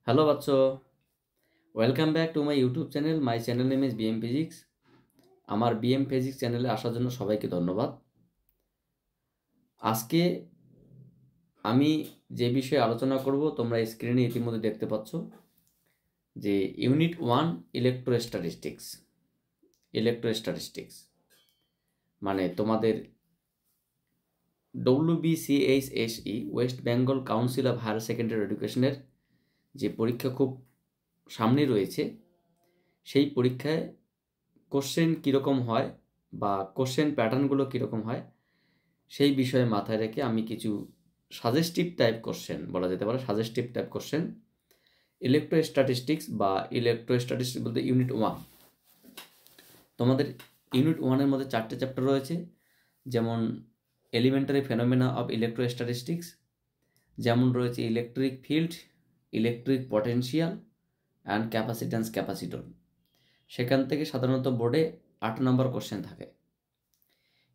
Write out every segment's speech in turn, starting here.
Hello বাচ্চো, welcome back to my YouTube channel. My channel name is BM physics. আমার BM physics চ্যানেলে আসার জন্য সবাইকে ধন্যবাদ। আজকে আমি যে বিষয়ে আলোচনা করব তোমরা স্ক্রিনে ইতিমধ্যে দেখতে পাচ্ছ যে ইউনিট 1 ইলেকট্রোস্ট্যাটিস্টিক্স মানে তোমাদের WBCHSE West Bengal council of higher secondary এডুকেশনের যে পরীক্ষা খুব সামনে রয়েছে, সেই পরীক্ষায় কোশ্চেন কীরকম হয় বা কোশ্চেন প্যাটার্নগুলো কীরকম হয় সেই বিষয়ে মাথায় রেখে আমি কিছু সাজেস্টিভ টাইপ কোশ্চেন, বলা যেতে পারে সাজেস্টিভ টাইপ কোশ্চেন ইলেকট্রোস্ট্যাটিস্টিক্স বলতে ইউনিট 1। তোমাদের ইউনিট 1-এর মধ্যে 4টে চ্যাপ্টার রয়েছে, যেমন এলিমেন্টারি ফেনোমেনা অফ ইলেকট্রোস্ট্যাটিস্টিক্স, যেমন রয়েছে electric field, electric potential and capacitance capacitor. সেখান থেকে সাধারণত বোর্ডে 8 নম্বর কোশ্চেন থাকে।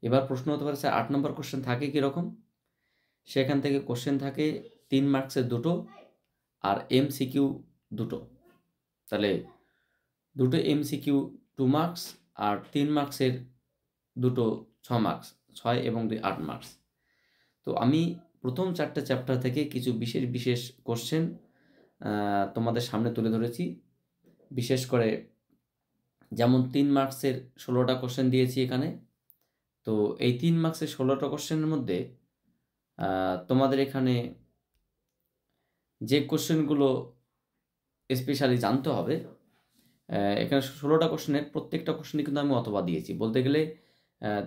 এবার প্রশ্ন হতে পারে স্যার 8 নম্বর কোশ্চেন থাকে কীরকম? সেখান থেকে কোশ্চেন থাকে 3 মার্কসের 2টো আর MCQ 2টো। তাহলে 2টো MCQ 2 মার্কস আর 3 মার্কসের 2টো 6 মার্কস, 6 এবং 2 8 মার্কস। তো আমি প্রথম 4টে চ্যাপ্টার থেকে কিছু বিশেষ কোশ্চেন তোমাদের সামনে তুলে ধরেছি। বিশেষ করে যেমন 3 মার্কসের 16টা কোশ্চেন দিয়েছি এখানে। তো এই 3 মার্কসের 16টা কোশ্চেনের মধ্যে তোমাদের এখানে যে কোশ্চেনগুলো স্পেশালি জানতে হবে, এখানে 16টা কোশ্চেনের প্রত্যেকটা কোশ্চেনই কিন্তু আমি অথবা দিয়েছি। বলতে গেলে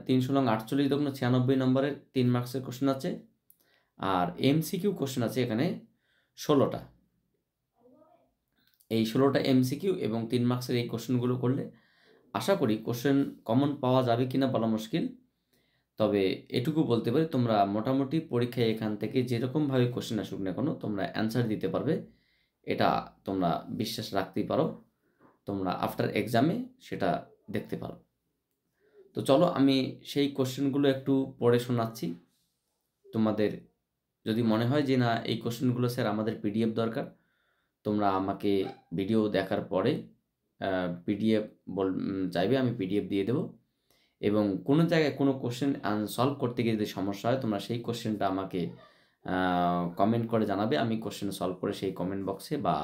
3 × 48 = 96 নম্বরের 3 মার্কসের কোশ্চেন আছে, আর MCQ কোশ্চেন আছে এখানে 16টা। এই 16টা MCQ এবং 3 মার্কসের এই কোশ্চেনগুলো করলে আশা করি কোশ্চেন কমন পাওয়া যাবে কিনা বলা মুশকিল। তবে এটুকু বলতে পারি তোমরা মোটামুটি পরীক্ষায় এখান থেকে যেরকমভাবে কোশ্চেন আসুক না কেন তোমরা অ্যান্সার দিতে পারবে, এটা তোমরা বিশ্বাস রাখতেই পারো। তোমরা আফটার এক্সামে সেটা দেখতে পারো। তো চলো আমি সেই কোশ্চেনগুলো একটু পড়ে শোনাচ্ছি। তোমাদের যদি মনে হয় যে না এই কোশ্চেনগুলো স্যার আমাদের PDF দরকার, তোমরা আমাকে ভিডিও দেখার পরে PDF চাইবে, আমি PDF দিয়ে দেবো। এবং কোনো জায়গায় কোনো কোশ্চেন সলভ করতে গিয়ে যদি সমস্যা হয় তোমরা সেই কোশ্চেনটা আমাকে কমেন্ট করে জানাবে। আমি কোশ্চেন সলভ করে সেই কমেন্ট বক্সে বা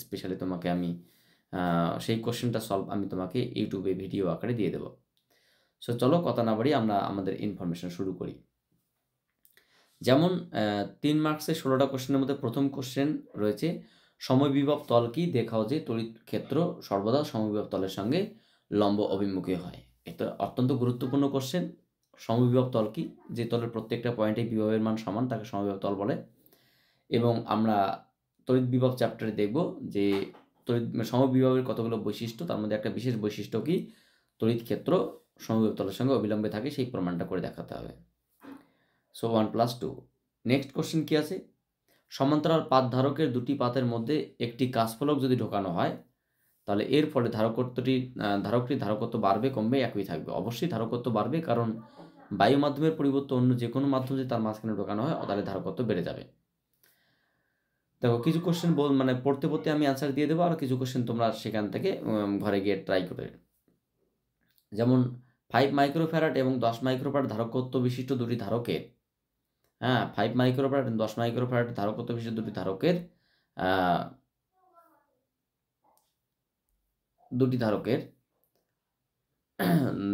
স্পেশালি তোমাকে আমি সেই কোশ্চেনটা সলভ আমি তোমাকে ইউটিউবে ভিডিও আকারে দিয়ে দেবো। সো চলো কথা না বাড়িয়ে আমরা আমাদের ইনফরমেশন শুরু করি। যেমন 3 মার্কসের 16টা কোশ্চেনের মধ্যে প্রথম কোশ্চেন রয়েছে সমবিভব তল কি, দেখাও যে তড়িৎ ক্ষেত্র সর্বদা সমবিভব তলের সঙ্গে লম্ব অভিমুখী হয়। এটা অত্যন্ত গুরুত্বপূর্ণ কোশ্চেন। সমবিভব তল কি? যে তলের প্রত্যেকটা পয়েন্টে বিভবের মান সমান তাকে সমবিভব তল বলে। এবং আমরা তড়িৎ বিভব চ্যাপ্টারে দেখব যে সমবিভবের কতগুলো বৈশিষ্ট্য, তার মধ্যে একটা বিশেষ বৈশিষ্ট্য কি তড়িৎ ক্ষেত্র সমবিভব তলের সঙ্গে অবিলম্বে থাকে, সেই প্রমাণটা করে দেখাতে হবে। সো 1+2। নেক্সট কোশ্চেন কি আছে? সমান্তরাল পাত ধারকের দুটি পাতের মধ্যে একটি কাঁচফলক যদি ঢোকানো হয় তাহলে এর ফলে ধারকটির ধারকত্ব বাড়বে কমবে একই থাকবে। অবশ্যই ধারকত্ব বাড়বে, কারণ বায়ু মাধ্যমের পরিবর্তে অন্য যে কোনো মাধ্যম যদি তার মাঝখানে ঢোকানো হয় তাহলে ধারকত্ব বেড়ে যাবে। দেখো কিছু কোশ্চেন পড়তে পড়তে আমি অ্যান্সার দিয়ে দেবো, আর কিছু কোশ্চেন তোমরা সেখান থেকে ঘরে গিয়ে ট্রাই করে। যেমন 5 মাইক্রোফ্যারাড এবং 10 মাইক্রোফ্যারাড ধারকত্ব বিশিষ্ট দুটি ধারকের 5 মাইক্রোফ্যারাড এবং 10 মাইক্রোফ্যারাড ধারকত্ব বিশিষ্ট দুটি ধারকের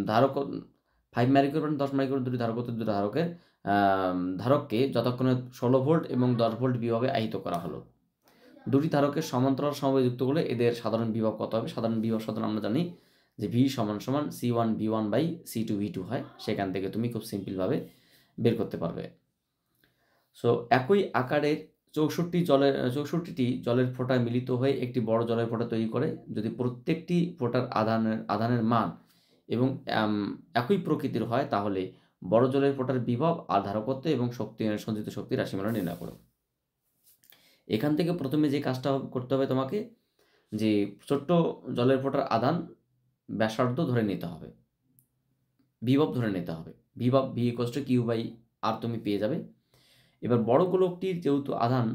ধারক 5 মাইক্রোফ্যারাড 10 মাইক্রোফ্যারাড দুটি ধারকের ধারককে যতক্ষণে 16 ভোল্ট এবং 10 ভোল্ট বিভবে আহিত করা হলো। দুটি ধারকের সমান্তরাল সমবায় যুক্ত করলে এদের সাধারণ বিভব কত হবে? সাধারণ বিভব সাধারণ আমরা জানি যে V = C1 V1/C2 V2 হয়। সেখান থেকে তুমি খুব সিম্পলভাবে বের করতে পারবে। সো একই আকারের 64টি জলের ফোঁটা মিলিত হয়ে একটি বড় জলের ফোঁটা তৈরি করে। যদি প্রত্যেকটি ফোঁটার আধানের মান এবং একই প্রকৃতির হয় তাহলে বড় জলের ফোঁটার বিভব আর ধারকত্ব এবং সঞ্চিত শক্তির রাশিমালা নির্ণয় করো। এখান থেকে প্রথমে যে কাজটা করতে হবে তোমাকে, যে ছোট্ট জলের ফোঁটার আধান ব্যাসার্ধ ধরে নিতে হবে, বিভব ধরে নিতে হবে। বিভব V = Q/R তুমি পেয়ে যাবে। এবার বড় গোলকটির যেহেতু আধান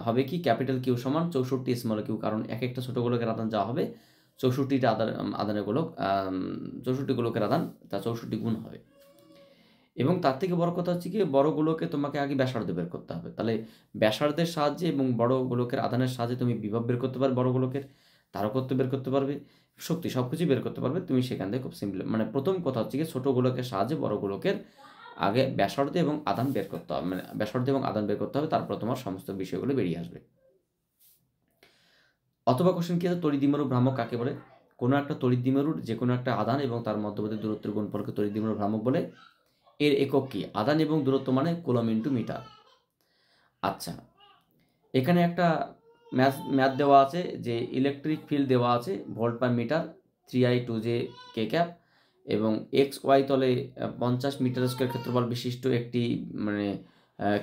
হবে কি ক্যাপিটাল কিউ সমান 64 স্মল কিউ, কারণ এক একটা ছোট গোলকের আধান যা হবে 64টা আধানের গোলক 64 গোলকের আধান তা 64 গুণ হবে। এবং তার থেকে বড় কথা হচ্ছে কি বড় গোলকে তোমাকে আগে ব্যাসার্ধ বের করতে হবে। তাহলে ব্যাসার্ধের সাহায্যে এবং বড় গোলকের আধানের সাহায্যে তুমি বিভব বের করতে পারবে, বড় গোলকের ধারকত্ব বের করতে পারবে, শক্তি সব কিছুই বের করতে পারবে তুমি সেখান থেকে খুব সিম্পল। মানে প্রথম কথা হচ্ছে কি ছোট গোলকের সাহায্যে বড় গোলকের আগে ব্যাসার্ধ এবং আধান বের করতে হবে, মানে ব্যাসার্ধ এবং আধান বের করতে হবে, তারপর তোমার সমস্ত বিষয়গুলো বেরিয়ে আসবে। অথবা কোশ্চেন কি আছে, তড়িৎদ্বিমেরু ভ্রামক কাকে বলে? কোনো একটা তড়িৎদ্বিমেরুর যে কোনো একটা আধান এবং তার মধ্যবর্তী দূরত্বের গুণফলকে তড়িৎদ্বিমেরু ভ্রামক বলে। এর একক কি? আধান এবং দূরত্ব মানে কুলম ইন্টু মিটার। আচ্ছা, এখানে একটা ম্যাথ দেওয়া আছে যে ইলেকট্রিক ফিল্ড দেওয়া আছে volt per metre 3i 2j কে ক্যাপ এবং এক্স ওয়াই তলে 50 মিটার স্কোয়ার ক্ষেত্রফল বিশিষ্ট একটি মানে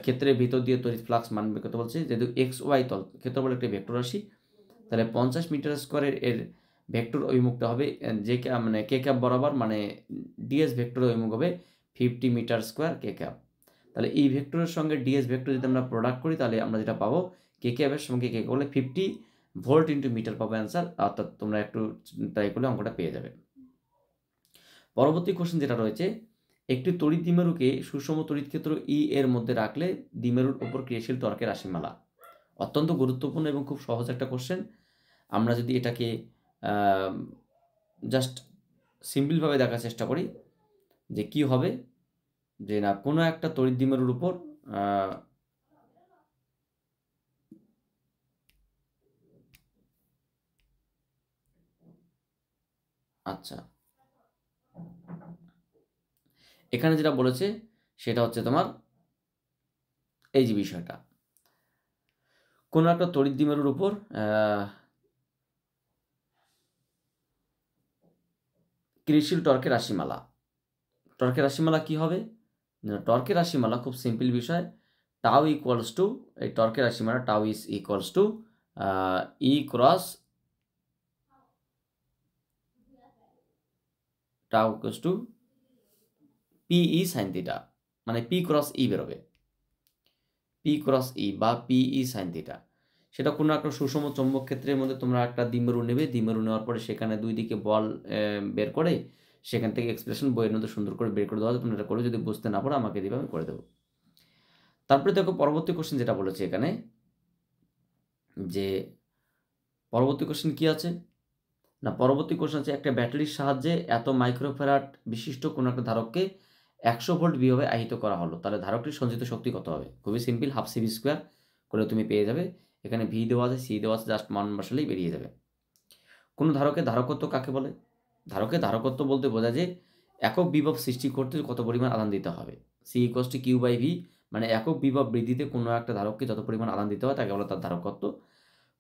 ক্ষেত্রের ভিতর দিয়ে তড়িৎ ফ্লাক্স মান বের করতে বলছে। যেহেতু এক্স ওয়াই তল ক্ষেত্রফল একটি ভেক্টর রাশি, তাহলে 50 মিটার স্কোয়ারের এর ভেক্টর অভিমুখটা হবে যে মানে কে ক্যাপ বরাবর, মানে ডিএস ভেক্টর অভিমুখ হবে 50 মিটার স্কোয়ার কে ক্যাপ। তাহলে এই ভেক্টরের সঙ্গে ডিএস ভেক্টর যদি আমরা প্রোডাক্ট করি তাহলে আমরা যেটা পাবো কে ক্যাপের সঙ্গে কে বলে 50 ভোল্ট ইন্টু মিটার পাবো অ্যান্সার। অর্থাৎ তোমরা একটু ট্রাই করলে অঙ্কটা পেয়ে যাবে। পরবর্তী কোশ্চেন যেটা রয়েছে, একটি তড়িৎ দ্বিমেরুকে সুষম তড়িৎ ক্ষেত্র ই এর মধ্যে রাখলে দ্বিমেরুর উপর ক্রিয়াশীল টর্কের রাশিমালা। অত্যন্ত গুরুত্বপূর্ণ এবং খুব সহজ একটা কোশ্চেন। আমরা যদি এটাকে জাস্ট সিম্পলভাবে দেখার চেষ্টা করি যে কি হবে, যে না কোনো একটা তড়িৎ দ্বিমেরুর উপর আচ্ছা, এখানে যেটা বলেছে সেটা হচ্ছে তোমার এই যে বিষয়টা, কোনো একটা তড়িৎ দ্বিমেরুর উপর ক্রিয়াশীল টর্কের রাশিমালা। টর্কের রাশিমালা কি হবে? টর্কের রাশিমালা খুব সিম্পল বিষয়, টাউ ইকুয়ালস টু, এই টর্কের রাশিমালা tau is equals to E cross tau equals to PE sine theta, মানে পি ক্রস ই বেরোবে, পি ক্রস ই বা পিই সাইন থিটা। সেটা কোনো একটা সুষম চৌম্বক ক্ষেত্রের মধ্যে তোমরা একটা দ্বিমেরু নেবে, দ্বিমেরু নেওয়ার পরে সেখানে দুই দিকে বল বের করে সেখান থেকে এক্সপ্রেশন বইয়ের মধ্যে সুন্দর করে বের করে দেওয়া, তোমরা এটা করে যদি বুঝতে না পারো আমাকে দিবে, আমি করে দেবো। তারপরে দেখো পরবর্তী কোশ্চেন যেটা বলেছে এখানে, যে পরবর্তী কোশ্চেন কি আছে না, পরবর্তী কোশ্চেন আছে একটা ব্যাটারির সাহায্যে এত মাইক্রোফ্যারাড বিশিষ্ট কোনো একটা ধারককে 100 ভোল্ট বিভবে আহিত করা হলো, তাহলে ধারকটির সঞ্চিত শক্তি কত হবে? খুবই সিম্পল, হাফ সিভি স্কোয়ার করে তুমি পেয়ে যাবে। এখানে ভি দেওয়া আছে, সি দেওয়া আছে, জাস্ট মান বসালেই বেরিয়ে যাবে। কোনো ধারকের ধারকত্ব কাকে বলে? ধারকের ধারকত্ব বলতে বোঝা যে একক বিভব সৃষ্টি করতে কত পরিমাণ আদান দিতে হবে। C equals to Q by V, মানে একক বিভব বৃদ্ধিতে কোনো একটা ধারককে যত পরিমাণ আদান দিতে হয় তাকে বলে তার ধারকত্ব।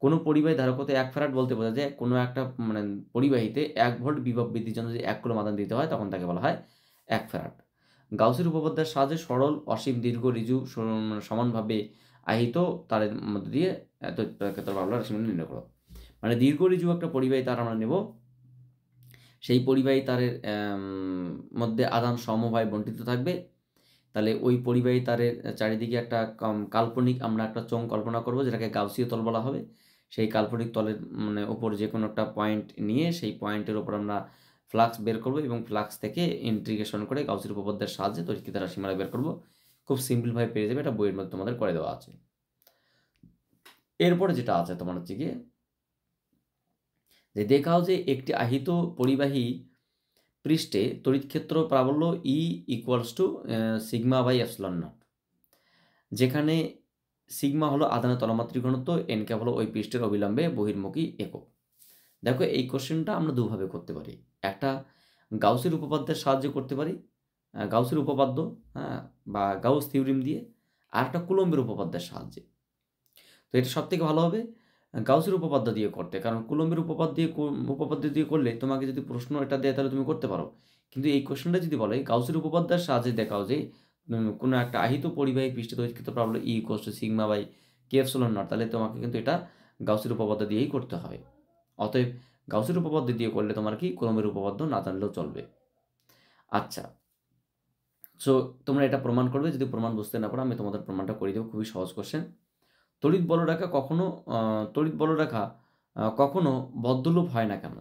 কোনো পরিবাহী ধারকত্ব 1 ফ্যারাড বলতে বোঝা যায় কোনো একটা মানে পরিবাহীতে 1 ভোল্ট বিভব বৃদ্ধির জন্য যদি 1 কুলম আদান দিতে হয় তখন তাকে বলা হয় 1 ফ্যারাড। গাউসের উপপাদ্যের সাহায্যে সরল অসীম দীর্ঘ ঋজু সমানভাবে আহিত তারের মধ্যে দিয়ে রাশিমালা নির্ণয় করো। মানে দীর্ঘ ঋজু একটা পরিবাহী তার আমরা নেব, সেই পরিবাহী তারের মধ্যে আদান সমভাবে বণ্টিত থাকবে। তাহলে ওই পরিবাহী তারের চারিদিকে একটা কাল্পনিক আমরা একটা চোঙ কল্পনা করব যেটাকে গাউসীয় তল বলা হবে। সেই কাল্পনিক তলের মানে ওপর যে কোনো একটা পয়েন্ট নিয়ে সেই পয়েন্টের ওপর আমরা ফ্লাক্স বের করব এবং ফ্লাক্স থেকে ইন্টিগ্রেশন করে গাউসের উপপাদ্যের সাহায্যে তড়িৎক্ষেত্রের রাশিমালা বের করব। খুব সিম্পলভাবে পেয়ে যাবে, এটা বইয়ের মধ্যে তোমাদের করে দেওয়া আছে। এরপরে যেটা আছে তোমার হচ্ছে গিয়ে যে দেখাও যে একটি আহিত পরিবাহী পৃষ্ঠে তড়িৎক্ষেত্র প্রাবল্য E equals to sigma by epsilon nought, যেখানে সিগমা হলো আধানের তলমাত্রিক ঘনত্ব, এন ক্যাপ হলো ওই পৃষ্ঠের অবিলম্বে বহির্মুখী একক। দেখো এই কোশ্চেনটা আমরা দুভাবে করতে পারি, একটা গাউসের উপপাদ্যের সাহায্যে করতে পারি, গাউসের উপপাদ্য হ্যাঁ বা গাউস থিওরিম দিয়ে, আর একটা কুলম্বের উপপাদ্যের সাহায্যে। তো এটা সব থেকে ভালো হবে গাউসের উপপাদ্য দিয়ে করতে, কারণ কুলম্বের উপপাদ্য দিয়ে করলে তোমাকে যদি প্রশ্ন এটা দেয় তাহলে তুমি করতে পারো, কিন্তু এই কোশ্চেনটা যদি বলে গাউসের উপপাদ্যের সাহায্যে দেখাও যে কোনো একটা আহিত পরিবাহী পৃষ্ঠে তড়িৎক্ষেত্র প্রাবল্য E equals to sigma by K epsilon not, তাহলে তোমাকে কিন্তু এটা গাউসের উপপাদ্য দিয়েই করতে হয়। অতএব গাউসের উপপাদ্য দিয়ে করলে তোমার কি কুলম্বের উপপাদ্য না জানলেও চলবে। আচ্ছা সো তোমরা এটা প্রমাণ করবে, যদি প্রমাণ বুঝতে না পারো আমি তোমাদের প্রমাণটা করে দেবো, খুবই সহজ কোশ্চেন। তড়িৎ বলরেখা কখনো বদ্ধলূপ হয় না কেন?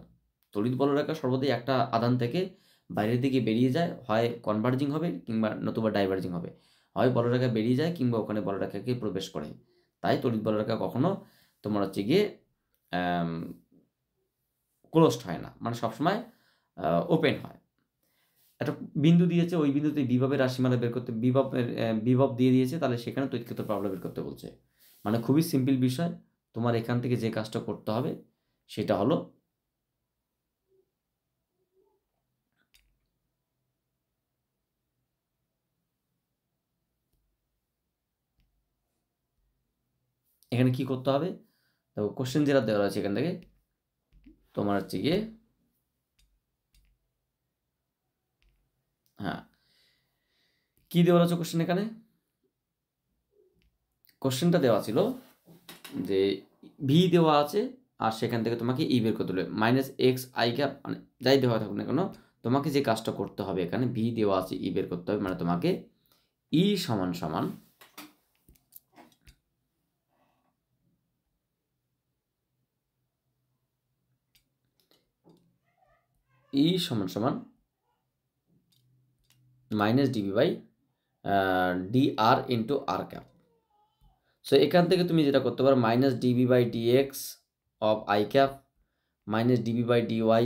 তড়িৎ বলরেখা সর্বদাই একটা আধান থেকে বাইরের দিকে বেরিয়ে যায়, হয় কনভার্জিং হবে কিংবা নতুবা ডাইভার্জিং হবে, হয় বলরেখা বেরিয়ে যায় কিংবা ওখানে বলরেখাকে প্রবেশ করে। তাই তড়িৎ বলরেখা কখনো তোমার হচ্ছে গিয়ে ক্লোজড হয় না, মানে সবসময় ওপেন হয়। একটা বিন্দু দিয়েছে, ওই বিন্দুতে বিভবের রাশিমালা বের করতে, বিভব দিয়ে দিয়েছে, তাহলে সেখানে তড়িৎ ক্ষেত্র প্রবাহ বের করতে বলছে। মানে খুবই সিম্পল বিষয়। তোমার এখান থেকে যে কাজটা করতে হবে সেটা হলো এখানে কি করতে হবে, দেখো কোশ্চেন যেটা দেওয়া আছে এখান থেকে তোমার হচ্ছে গিয়ে হ্যাঁ কি দেওয়া আছে কোশ্চেন, এখানে কোশ্চেনটা দেওয়া ছিল যে ভি দেওয়া আছে আর সেখান থেকে তোমাকে ই বের করতে হবে, মাইনাস এক্স আই ক্যাপ, মানে যাই দেওয়া থাকুক না কেন তোমাকে যে কাজটা করতে হবে, এখানে ভি দেওয়া আছে ই বের করতে হবে, মানে তোমাকে ই সমান সমান ই সমান সমান minus DV by D R into R cap. So এখান থেকে তুমি যেটা করতে পারো minus DV by DX of I cap minus DV by DY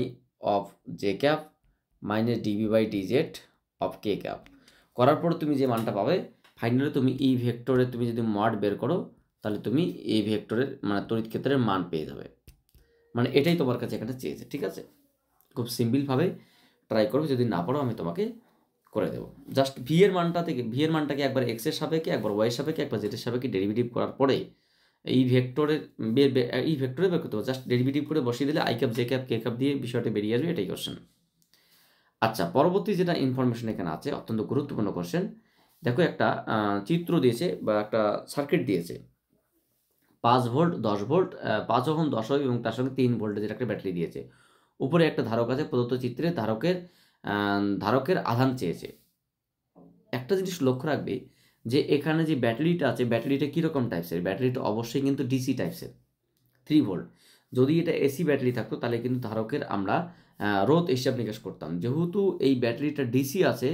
of J cap minus DV by DZ of K cap করার পর তুমি যে মানটা পাবে ফাইনালি তুমি এই ভেক্টরে তুমি যদি মড বের করো তাহলে তুমি এই ভেক্টরের মানে তড়িৎ ক্ষেত্রের মান পেয়ে যাবে। মানে এটাই তোমার কাছে এখানে চেয়েছে, ঠিক আছে? খুব সিম্পলভাবে ট্রাই করবে, যদি না পারো আমি তোমাকে করে দেবো। জাস্ট ভি এর মানটাকে একবার এক্স এর সাপেক্ষে, একবার ওয়াই এর সাপেক্ষে, একবার জেড এর সাপেক্ষে ডেরিভেটিভ করার পরে এই ভেক্টরে বের করতে হবে। জাস্ট ডেরিভেটিভ করে বসিয়ে দিলে I cap J cap K cap দিয়ে বিষয়টা বেরিয়ে আসবে, এটাই কোশ্চেন। আচ্ছা, পরবর্তী যেটা ইনফরমেশন এখানে আছে, অত্যন্ত গুরুত্বপূর্ণ কোশ্চেন। দেখো একটা চিত্র দিয়েছে বা একটা সার্কিট দিয়েছে, 5 ভোল্ট 10 ভোল্ট 5 ওহম 10 ওহম এবং তার সঙ্গে 3 ভোল্টেজের একটা ব্যাটারি দিয়েছে। উপরে একটা ধারক আছে, প্রদত্ত চিত্রে ধারকের আধান চেয়েছে। একটা জিনিস লক্ষ্য রাখবে যে এখানে যে ব্যাটারিটা আছে, ব্যাটারিটা কীরকম টাইপসের? ব্যাটারিটা অবশ্যই কিন্তু ডিসি টাইপসের, 3 ভোল্ট। যদি এটা এসি ব্যাটারি থাকতো তাহলে কিন্তু ধারকের আমরা রোধ হিসাব নিকাশ করতাম। যেহেতু এই ব্যাটারিটা ডিসি আছে,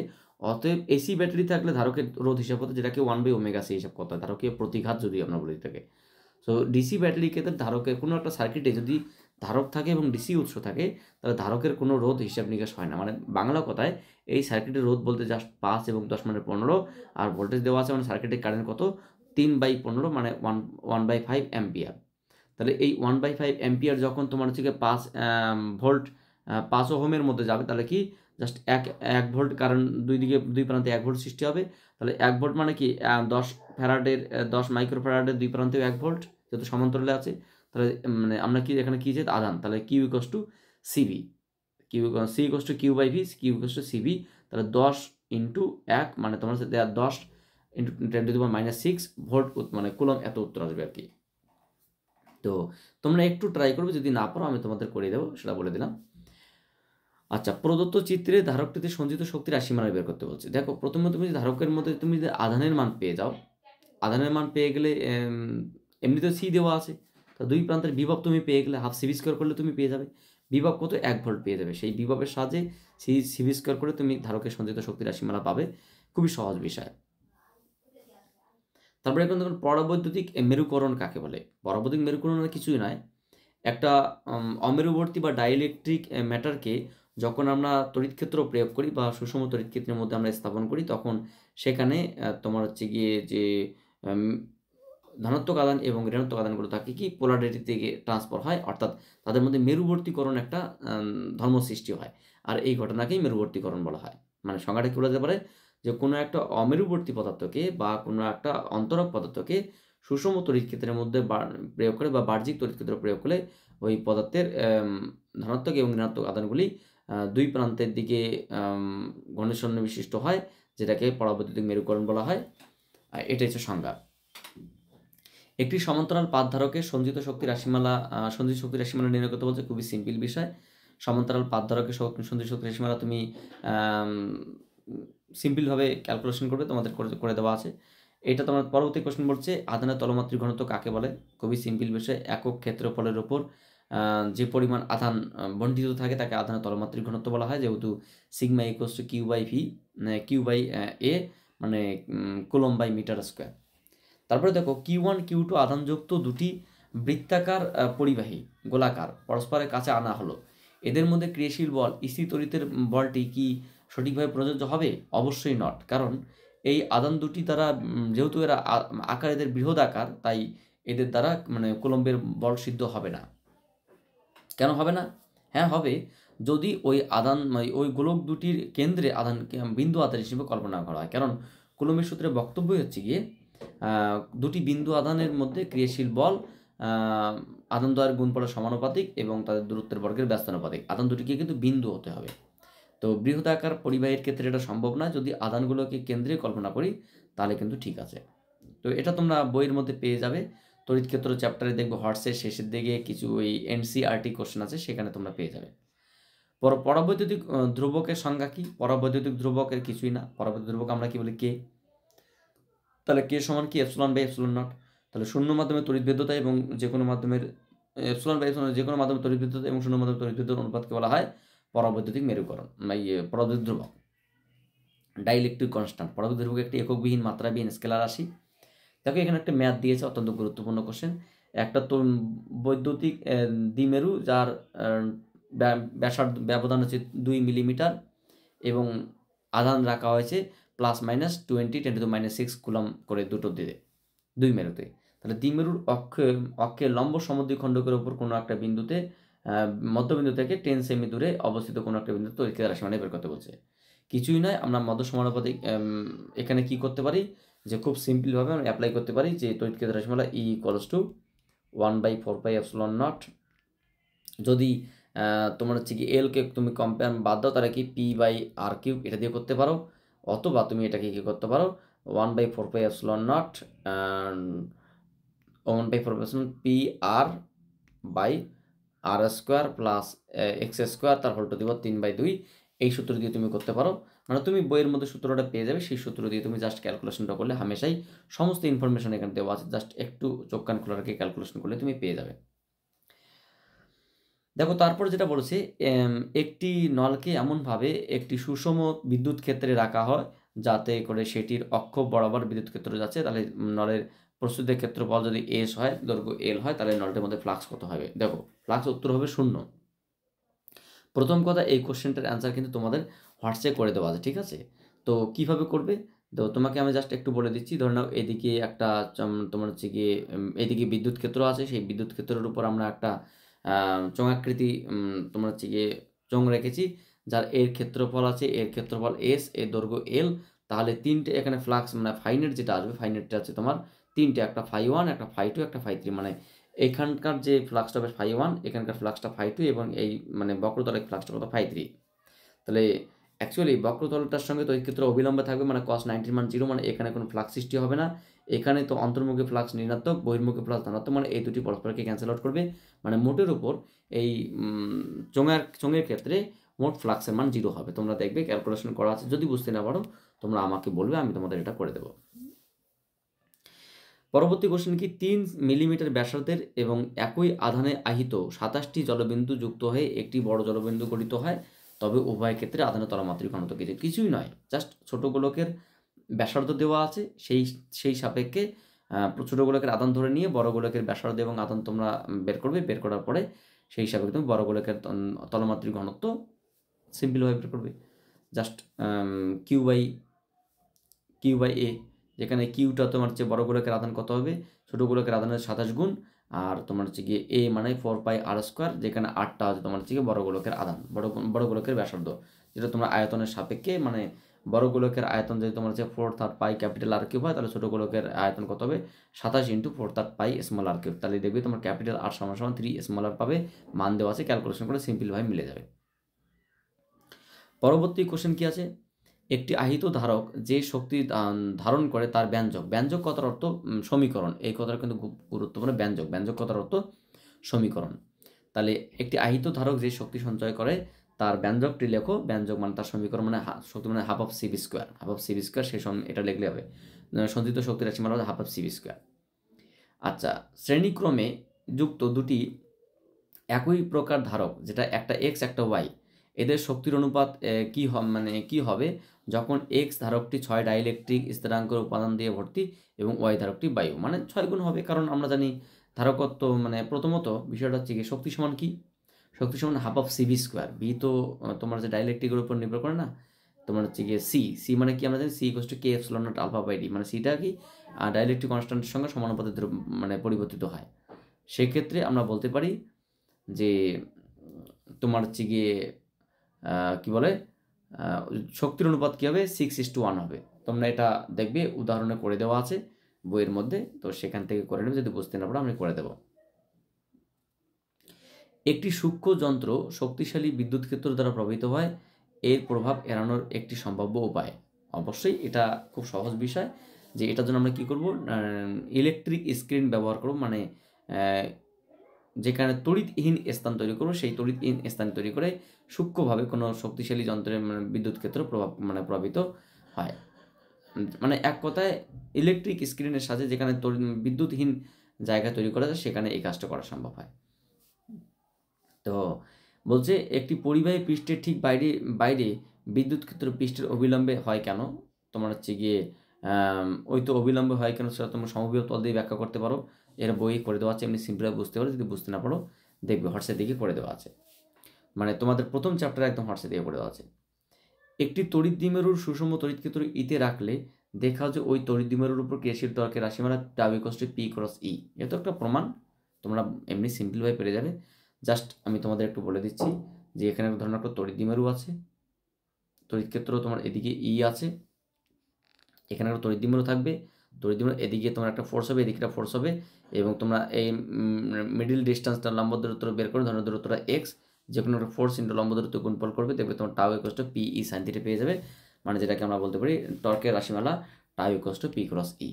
অতএব এসি ব্যাটারি থাকলে ধারকের রোধ হিসাব হতো, যেটাকে 1/ω হিসাব করতে হয়, ধারকীয় প্রতিঘাত যদি আমরা বলি থাকে। সো ডিসি ব্যাটারির ক্ষেত্রে ধারকের কোনো একটা সার্কিটে যদি ধারক থাকে এবং ডিসি উৎস থাকে তাহলে ধারকের কোনো রোধ হিসাব নিকাশ হয় না। মানে বাংলা কথায় এই সার্কিটের রোধ বলতে জাস্ট 5 এবং 10 মানে 15, আর ভোল্টেজ দেওয়া আছে মানে সার্কিটের কারেন্ট কত 3/15 মানে 1/5 অ্যাম্পিয়ার। তাহলে এই 1/5 অ্যাম্পিয়ার যখন তোমার হচ্ছে গিয়ে 5 ভোল্ট 5 ওহমের মধ্যে যাবে তাহলে কি জাস্ট এক ভোল্ট, কারণ দুই প্রান্তে 1 ভোল্ট সৃষ্টি হবে। তাহলে 1 ভোল্ট মানে কি 10 ফ্যারাডের 10 মাইক্রো ফ্যারাডের দুই প্রান্তেও 1 ভোল্ট, যেহেতু সমান্তরালে আছে। তাহলে মানে আমরা কি এখানে কি চেয়ে আধান, তাহলে Q equals to CV, C equals to Q by V, Q equals to CV. তাহলে 10 ইন্টু 1 মানে তোমার সাথে 10 ইন্টু 10⁻⁶ ভোল্ট মানে কুলম, এত উত্তর আসবে আর কি। তো তোমরা একটু ট্রাই করবে, যদি না পারো আমি তোমাদের করে দেবো, সেটা বলে দিলাম। আচ্ছা, প্রদত্ত চিত্রে ধারকটিতে সঞ্চিত শক্তির রাশিমালা বের করতে বলছে। দেখো প্রথমে তুমি ধারকের মধ্যে তুমি যদি আধানের মান পেয়ে যাও, আধানের মান পেয়ে গেলে এমনিতে সি দেওয়া আছে, তো দুই প্রান্তের বিভব তুমি পেয়ে গেলে, হাফ সিভি স্কোয়ার করলে তুমি পেয়ে যাবে বিভব কত 1 ভোল্ট পেয়ে যাবে। সেই বিভবের সাহায্যে সিভি স্কোয়ার করে তুমি ধারকের সঞ্চিত শক্তির রাশিমালা পাবে। খুবই সহজ বিষয়। তারপরে এখন দেখুন পরাবৈদ্যুতিক মেরুকরণ কাকে বলে। পরাবৈদ্যুতিক মেরুকরণ কিছুই নয়, একটা অমেরুবর্তী বা ডাইইলেকট্রিক ম্যাটারকে যখন আমরা তড়িৎক্ষেত্র প্রয়োগ করি বা সুষম তড়িৎক্ষেত্রের মধ্যে আমরা স্থাপন করি, তখন সেখানে তোমার হচ্ছে গিয়ে যে ধনাত্মক আদান এবং ঋণাত্মক আদানগুলো থাকে কি পোলারিটি থেকে ট্রান্সফার হয়, অর্থাৎ তাদের মধ্যে মেরুবর্তীকরণ একটা ধর্ম সৃষ্টি হয়। আর এই ঘটনাকেই মেরুবর্তীকরণ বলা হয়। মানে সংজ্ঞাটা কি বলা যেতে পারে যে কোনো একটা অমেরুবর্তী পদার্থকে বা কোনো একটা অন্তরক পদার্থকে সুষম তড়িৎক্ষেত্রের মধ্যে প্রয়োগ করে বা বাহ্যিক তড়িৎক্ষেত্র প্রয়োগ করলে ওই পদার্থের ধনাত্মক এবং ঋণাত্মক আদানগুলি দুই প্রান্তের দিকে ঘূর্ণন বিশিষ্ট হয়, যেটাকে পরাবৈদ্যুতিক মেরুকরণ বলা হয়। এটা হচ্ছে সংজ্ঞা। একটি সমান্তরাল পাত ধারকের সঞ্চিত শক্তি রাশিমালা নির্ণয় করতে বলছে। খুবই সিম্পল বিষয়। সমান্তরাল পাত ধারকের সঞ্চিত শক্তি রাশিমালা তুমি সিম্পলভাবে ক্যালকুলেশন করবে, তোমাদের করে দেওয়া আছে। এটা তোমার পরবর্তী কোশ্চেন বলছে আধানের তলমাত্রিক ঘনত্ব কাকে বলে। খুবই সিম্পল বিষয়, একক ক্ষেত্রফলের ওপর যে পরিমাণ আধান বণ্টিত থাকে তাকে আধানের তলমাত্রিক ঘনত্ব বলা হয়, যেহেতু sigma equals to Q by V, Q by A মানে কুলম্ব বাই মিটার স্কোয়ার। তারপরে দেখো Q1 Q2 আধানযুক্ত দুটি বৃত্তাকার পরিবাহী গোলাকার পরস্পরের কাছে আনা হলো, এদের মধ্যে ক্রিয়াশীল বল স্থির তড়িতের বলটি কি সঠিকভাবে প্রযোজ্য হবে? অবশ্যই নট, কারণ এই আধান দুটি দ্বারা যেহেতু এরা আকার এদের বৃহৎ আকার, তাই এদের দ্বারা মানে কুলম্বের বল সিদ্ধ হবে না। কেন হবে না? হ্যাঁ হবে, যদি ওই আধান ওই গোলক দুটির কেন্দ্রে আধান বিন্দু আধান হিসেবে কল্পনা করা হয়। কারণ কুলম্বের সূত্রে বক্তব্য হচ্ছে গিয়ে দুটি বিন্দু আধানের মধ্যে ক্রিয়াশীল বল আধান দ্বয়ের গুণফলের সমানুপাতিক এবং তাদের দূরত্বের বর্গের ব্যস্তানুপাতিক। আধান দুটিকে কিন্তু বিন্দু হতে হবে। তো বৃহদাকার পরিবাহীর ক্ষেত্রে এটা সম্ভব না। যদি আধানগুলোকে কেন্দ্রে কল্পনা করি তাহলে কিন্তু ঠিক আছে। তো এটা তোমরা বইয়ের মধ্যে পেয়ে যাবে। তড়িৎ ক্ষেত্র চ্যাপ্টারে দেখবো হর্সের শেষের দিকে কিছু ওই NCERT কোশ্চেন আছে, সেখানে তোমরা পেয়ে যাবে। পরাবৈদ্যুতিক ধ্রুবকের সংজ্ঞা কি? পরাবৈদ্যুতিক ধ্রুবকের কিছুই না, পরাবৈদ্যুতিক ধ্রুবক আমরা কি বলি? কে। তাহলে কে সমান কি? Epsilon by epsilon not. তাহলে শূন্য মাধ্যমে তড়িৎ ভেদ্যতা এবং যে কোনো মাধ্যমের এপসিলন বাই এপসিলন যে কোনো মাধ্যমে তড়িৎ ভেদ্যতা এবং শূন্য মাধ্যমে তড়িৎ ভেদ্যতার অনুপাতকে বলা হয় পরাবৈদ্যুতিক মেরুকরণ বা পরাবৈদ্যুতিক ধ্রুবক। ডাইইলেকট্রিক কনস্ট্যান্ট, পরাবৈদ্যুতিক ধ্রুবক একটি এককবিহীন মাত্রাবিহীন স্কেলার রাশি। দেখো এখানে একটা ম্যাথ দিয়েছে, অত্যন্ত গুরুত্বপূর্ণ কোশ্চেন। একটা তো বৈদ্যুতিক দ্বিমেরু যার ব্যাসার্ধ ব্যবধান হচ্ছে 2 মিলিমিটার এবং আধান রাখা হয়েছে +-20 × 10⁻⁶ কুলম্ব করে দুটো দিকে, দুই মেরুতে। তাহলে দ্বিমেরুর অক্ষের লম্ব সমদ্বিখণ্ডকের উপর কোনো একটা বিন্দুতে মধ্যবিন্দু থেকে 10 সেমি দূরে অবস্থিত কোনো একটা বিন্দুতে তড়িৎক্ষেত্রের রাশিমালা বের করতে বলছে। কিছুই নয়, আমরা মধ্য সমানুপাতিক এখানে কি করতে পারি যে খুব সিম্পলভাবে আমরা অ্যাপ্লাই করতে পারি যে তড়িৎক্ষেত্রের রাশিমালা E = 1/4πε0। যদি তোমার হচ্ছে কি এলকে তুমি কম্পেয়ার বাদ দাও তাহলে কি P/r³ এটা দিয়ে করতে পারো, অথবা তুমি এটাকে কি করতে পারো 1/4πε0 1/4πε0 PR/r² তার হোল টু দি পাওয়ার 3/2 এই সূত্র দিয়ে তুমি করতে পারো। মানে তুমি বইয়ের মধ্যে সূত্রটা পেয়ে যাবে, সেই সূত্র দিয়ে তুমি জাস্ট ক্যালকুলেশনটা করলে হামেশাই সমস্ত ইনফরমেশন এখানে দেওয়া আছে, জাস্ট একটু চোখ কান খোলা রেখে ক্যালকুলেশন করলে তুমি পেয়ে যাবে। দেখো তারপর যেটা বলেছে, একটি নলকে এমনভাবে একটি সুষম বিদ্যুৎ ক্ষেত্রে রাখা হয় যাতে করে সেটির অক্ষ বরাবর বিদ্যুৎ ক্ষেত্র যাচ্ছে। তাহলে নলের প্রস্তুতের ক্ষেত্রফল যদি S হয়, দৈর্ঘ্য L হয়, তাহলে নলটির মধ্যে ফ্লাক্স কত হবে? দেখো ফ্লাক্স উত্তর হবে 0। প্রথম কথা, এই কোশ্চেনটার অ্যান্সার কিন্তু তোমাদের হোয়াটসঅ্যাপ করে দেওয়া আছে, ঠিক আছে? তো কিভাবে করবে? তো তোমাকে আমি জাস্ট একটু বলে দিচ্ছি। ধরে নাও এদিকে একটা তোমার হচ্ছে গিয়ে এদিকে বিদ্যুৎ ক্ষেত্র আছে, সেই বিদ্যুৎ ক্ষেত্রের উপর আমরা একটা চোঙাকৃতি তোমার হচ্ছে গিয়ে চোঙ রেখেছি, যার এর ক্ষেত্রফল আছে, এর ক্ষেত্রফল S, এর দৈর্ঘ্য L। তাহলে তিনটে এখানে ফ্লাক্স মানে ফাইনেট যেটা আসবে, ফাইনেটটা আছে তোমার তিনটে, একটা φ1, একটা φ2, একটা φ3। মানে এখানকার যে ফ্লাক্সটা হবে φ1, এখানকার ফ্লাক্সটা φ2 এবং এই মানে বক্রতলের ফ্লাক্সটা কত? φ3। তাহলে অ্যাকচুয়ালি বক্রতলটার সঙ্গে তড়িৎক্ষেত্র অবিলম্বে থাকবে, মানে cos 90 মান 0, মানে এখানে কোনো ফ্লাক্স সৃষ্টি হবে না। এখানে তো অন্তর্মুখী ফ্লাক্স ঋণাত্মক, বহির্মুখী ফ্লাক্স ধনাত্মক, মানে এই দুটি পরস্পরকে ক্যান্সেল আউট করবে। মানে মোটের উপর এই চোঙের ক্ষেত্রে মোট ফ্লাক্সের মান 0 হবে। তোমরা দেখবে ক্যালকুলেশন করা আছে, যদি বুঝতে না পারো তোমরা আমাকে বলবে, আমি তোমাদের এটা করে দেবো। পরবর্তী কোশ্চেন কি? 3 মিলিমিটার ব্যাসার্ধের এবং একই আধানে আহিত 27টি জলবিন্দু যুক্ত হয়ে একটি বড় জলবিন্দু গঠিত হয়, তবে উভয় ক্ষেত্রে আধানের তলমাত্রিক ঘনত্ব কিছুই নয়, জাস্ট ছোট গোলকের ব্যাসার্ধ দেওয়া আছে, সেই সাপেক্ষে ছোট গোলকের আধান ধরে নিয়ে বড় গোলকের ব্যাসার্ধ এবং আধান তোমরা বের করবে। বের করার পরে সেই সাপেক্ষে তুমি বড় গোলকের তলমাত্রিক ঘনত্ব সিম্পলভাবে বের করবে। জাস্ট Q/A, যেখানে কিউটা তোমার হচ্ছে বড় গোলকের আধান কত হবে? ছোট গোলকের আধানের 27 গুণ, আর তোমার হচ্ছে গিয়ে A মানে 4πr², যেখানে 8টা হচ্ছে তোমার হচ্ছে গিয়ে বড় গোলকের আধান, বড় গোলকের ব্যাসার্ধ, যেটা তোমরা আয়তনের সাপেক্ষে মানে বড় গোলকের আয়তন যদি তোমার হচ্ছে 4/3 ক্যাপিটাল R³ হয়, তাহলে ছোট গোলকের আয়তন কত হবে? 27 × 4/3 স্মল r³। তাহলে দেখবে তোমার ক্যাপিটাল R = 3 স্মল r পাবে, মান দেওয়া আছে, ক্যালকুলেশন করে সিম্পলভাবে মিলে যাবে। পরবর্তী কোশ্চেন কি আছে? একটি আহিত ধারক যে শক্তি ধারণ করে তার ব্যঞ্জক কথার অর্থ সমীকরণ। এই কথাটা কিন্তু খুব গুরুত্বপূর্ণ। ব্যঞ্জক কথার অর্থ সমীকরণ। তাহলে একটি আহিত ধারক যে শক্তি সঞ্চয় করে তার ব্যঞ্জকটি লেখো, ব্যঞ্জক মানে তার সমীকরণ মানে শক্তি মানে হাফ অফ সিভি স্কোয়ার, সেই এটা লিখলে হবে। সঞ্চিত শক্তি রাশি মানে হাফ অফ সিভি স্কোয়ার। আচ্ছা, শ্রেণীক্রমে যুক্ত দুটি একই প্রকার ধারক, যেটা একটা এক্স একটা ওয়াই, এদের শক্তির অনুপাত কি হবে যখন এক্স ধারকটি 6 ডাইইলেকট্রিক স্থিরাঙ্কের উপাদান দিয়ে ভর্তি এবং ওয়াই ধারকটি বায়ু, মানে 6 গুণ হবে। কারণ আমরা জানি ধারকত্ব মানে প্রথমত বিষয়টা হচ্ছে কি, শক্তি সমান কি, শক্তি সমান হাফ অফ সিভি স্কোয়ার। বি তো তোমার যে ডাইইলেকট্রিকের উপর নির্ভর করে না, তোমার হচ্ছে গিয়ে সি মানে কি আমরা জানি C equals to K epsilon naught alpha by D, মানে সিটা কি ডাইইলেকট্রিক কনস্ট্যান্টের সঙ্গে সমানুপাতে মানে পরিবর্তিত হয়। সেক্ষেত্রে আমরা বলতে পারি যে তোমার হচ্ছে গিয়ে কি বলে শক্তির অনুপাত কী হবে 6:1 হবে। তোমরা এটা দেখবে উদাহরণে করে দেওয়া আছে বইয়ের মধ্যে, তো সেখান থেকে করে নেবে, যদি বুঝতে না পারো আমি করে দেব। একটি সূক্ষ্ম যন্ত্র শক্তিশালী বিদ্যুৎ ক্ষেত্র দ্বারা প্রভাবিত হয়, এর প্রভাব এড়ানোর একটি সম্ভাব্য উপায়। অবশ্যই এটা খুব সহজ বিষয়, যে এটার জন্য আমরা কী করব, ইলেকট্রিক স্ক্রিন ব্যবহার করব, মানে যেখানে তড়িৎহীন স্থান তৈরি করবো, সেই তড়িৎহীন স্থান তৈরি করে সূক্ষ্মভাবে কোনো শক্তিশালী যন্ত্রের বিদ্যুৎ ক্ষেত্র প্রভাবিত হয়। মানে এক কথায় ইলেকট্রিক স্ক্রিনের সাথে যেখানে বিদ্যুৎহীন জায়গা তৈরি করা যায়, সেখানে এই কাজটা করা সম্ভব হয়। তো বলছে একটি পরিবাহী পৃষ্ঠের ঠিক বাইরে বিদ্যুৎ ক্ষেত্র পৃষ্ঠের অবিলম্বে হয় কেন? তোমার হচ্ছে গিয়ে ওই তো অবিলম্বে হয় কেন, সেটা তোমরা সমবিবাহ তল দিয়ে ব্যাখ্যা করতে পারো। এর বই করে দেওয়া আছে, এমনি সিম্পলভাবে বুঝতে পারো। যদি বুঝতে না পারো দেখবে হোয়াটসঅ্যাপ দিকে করে দেওয়া আছে, মানে তোমাদের প্রথম চ্যাপ্টারে একদম হোয়াটসঅ্যাপ দিয়ে করে দেওয়া আছে। একটি তড়িৎ দ্বিমেরুর সুষম তড়িৎ ক্ষেত্র ইতে রাখলে দেখা যে ওই তড়িৎ দ্বিমেরুর উপর ক্রিয়াশীল টর্কের রাশিমালা tau equals to P cross E. এ তো একটা প্রমাণ, তোমরা এমনি সিম্পলভাবে পেরে যাবে। জাস্ট আমি তোমাদের একটু বলে দিচ্ছি যে এখানে ধরুন একটা তড়িৎ দ্বিমেরু আছে, তড়িৎ ক্ষেত্র তোমার এদিকে ই আছে, এখানে একটা তড়িৎ দ্বিমেরু থাকবে, তড়িৎ দ্বিমেরু এদিকে তোমার একটা ফোর্স হবে, এদিকে একটা ফোর্স হবে, এবং তোমরা এই মিডিল ডিস্টেন্সটা লম্ব দূরত্ব বের করে, ধরনের দূরত্বটা এক্স, যে কোনো একটা ফোর্স ইন্টু লম্ব দূরত্ব গুণফল করবে, দেখবে তোমার tau equals to P E sine theta পেয়ে যাবে, মানে যেটাকে আমরা বলতে পারি টর্কের রাশিমালা tau equals to P cross E.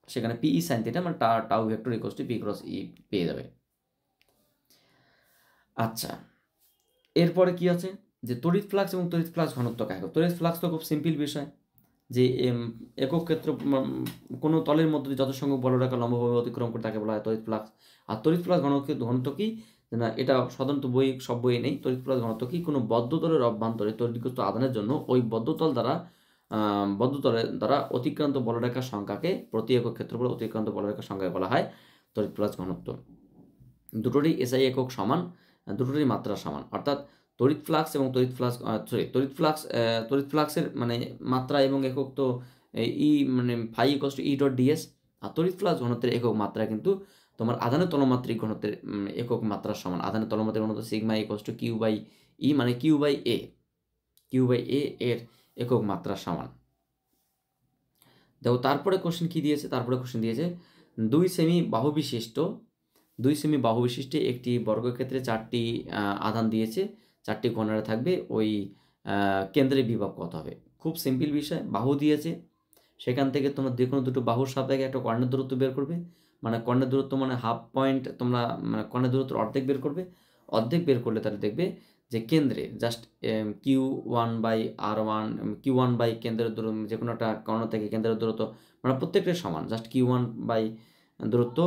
সেখানে পি ই সাইন থিটা মানে tau vector equals to P cross E পেয়ে যাবে। আচ্ছা, এরপরে কি আছে যে তড়িৎ ফ্লাক্স এবং তড়িৎ ফ্লাক্স ঘনত্ব কাকে? তড়িৎ ফ্লাক্স তো খুব সিম্পল বিষয়, যে একক ক্ষেত্র কোনো তলের মধ্যে যত সংখ্যক বলরেখা লম্বভাবে অতিক্রম করে তাকে বলা হয় তড়িৎ ফ্লাক্স। আর তড়িৎ ফ্লাক্স ঘনত্ব কি না, এটা সাধারণত সব বইয়ে নেই। তড়িৎ ফ্লাক্স ঘনত্ব কি, কোনো বদ্ধ তলের অভ্যন্তরে তড়িৎগ্রস্ত আধানের জন্য ওই বদ্ধ তলের দ্বারা অতিক্রান্ত বলরেখার সংখ্যাকে প্রতি একক ক্ষেত্রফলে অতিক্রান্ত বলরেখার সংখ্যাকে বলা হয় তড়িৎ ফ্লাক্স ঘনত্ব। দুটোরই এসআই একক সমান, দুটোরই মাত্রা সমান, অর্থাৎ তড়িৎ ফ্লাক্স এবং তড়িৎ ফ্লাক্সের মানে মাত্রা এবং একক তো ই মানে phi equals to E dot DS. আর তড়িৎ ফ্লাক্স ঘনত্বের একক মাত্রা কিন্তু তোমার আধানের তলমাত্রিক ঘনত্বের একক মাত্রার সমান। আধানের তলমাত্রিক ঘনত্ব sigma equals to Q by E, মানে কিউ বাই এ এর একক মাত্রার সমান। দেখো তারপরে কোশ্চেন কি দিয়েছে, তারপরে কোশ্চেন দিয়েছে 2 সেমি বাহু বিশিষ্টে একটি বর্গক্ষেত্রে 4টি আধান দিয়েছে, 4টি কোণারে থাকবে, ওই কেন্দ্রের বিভব কত হবে? খুব সিম্পল বিষয়, বাহু দিয়েছে, সেখান থেকে তোমরা যে কোনো দুটো বাহুর সাপেক্ষে একটা কর্ণের দূরত্ব বের করবে, মানে কর্ণের দূরত্ব মানে হাফ পয়েন্ট, তোমরা মানে কর্ণের দূরত্ব অর্ধেক বের করবে। অর্ধেক বের করলে তাহলে দেখবে যে কেন্দ্রে জাস্ট Q1 বাই কেন্দ্রের দূরত্ব, যে কোনো একটা কর্ণ থেকে কেন্দ্রের দূরত্ব মানে প্রত্যেকটাই সমান, জাস্ট Q1 বাই দূরত্ব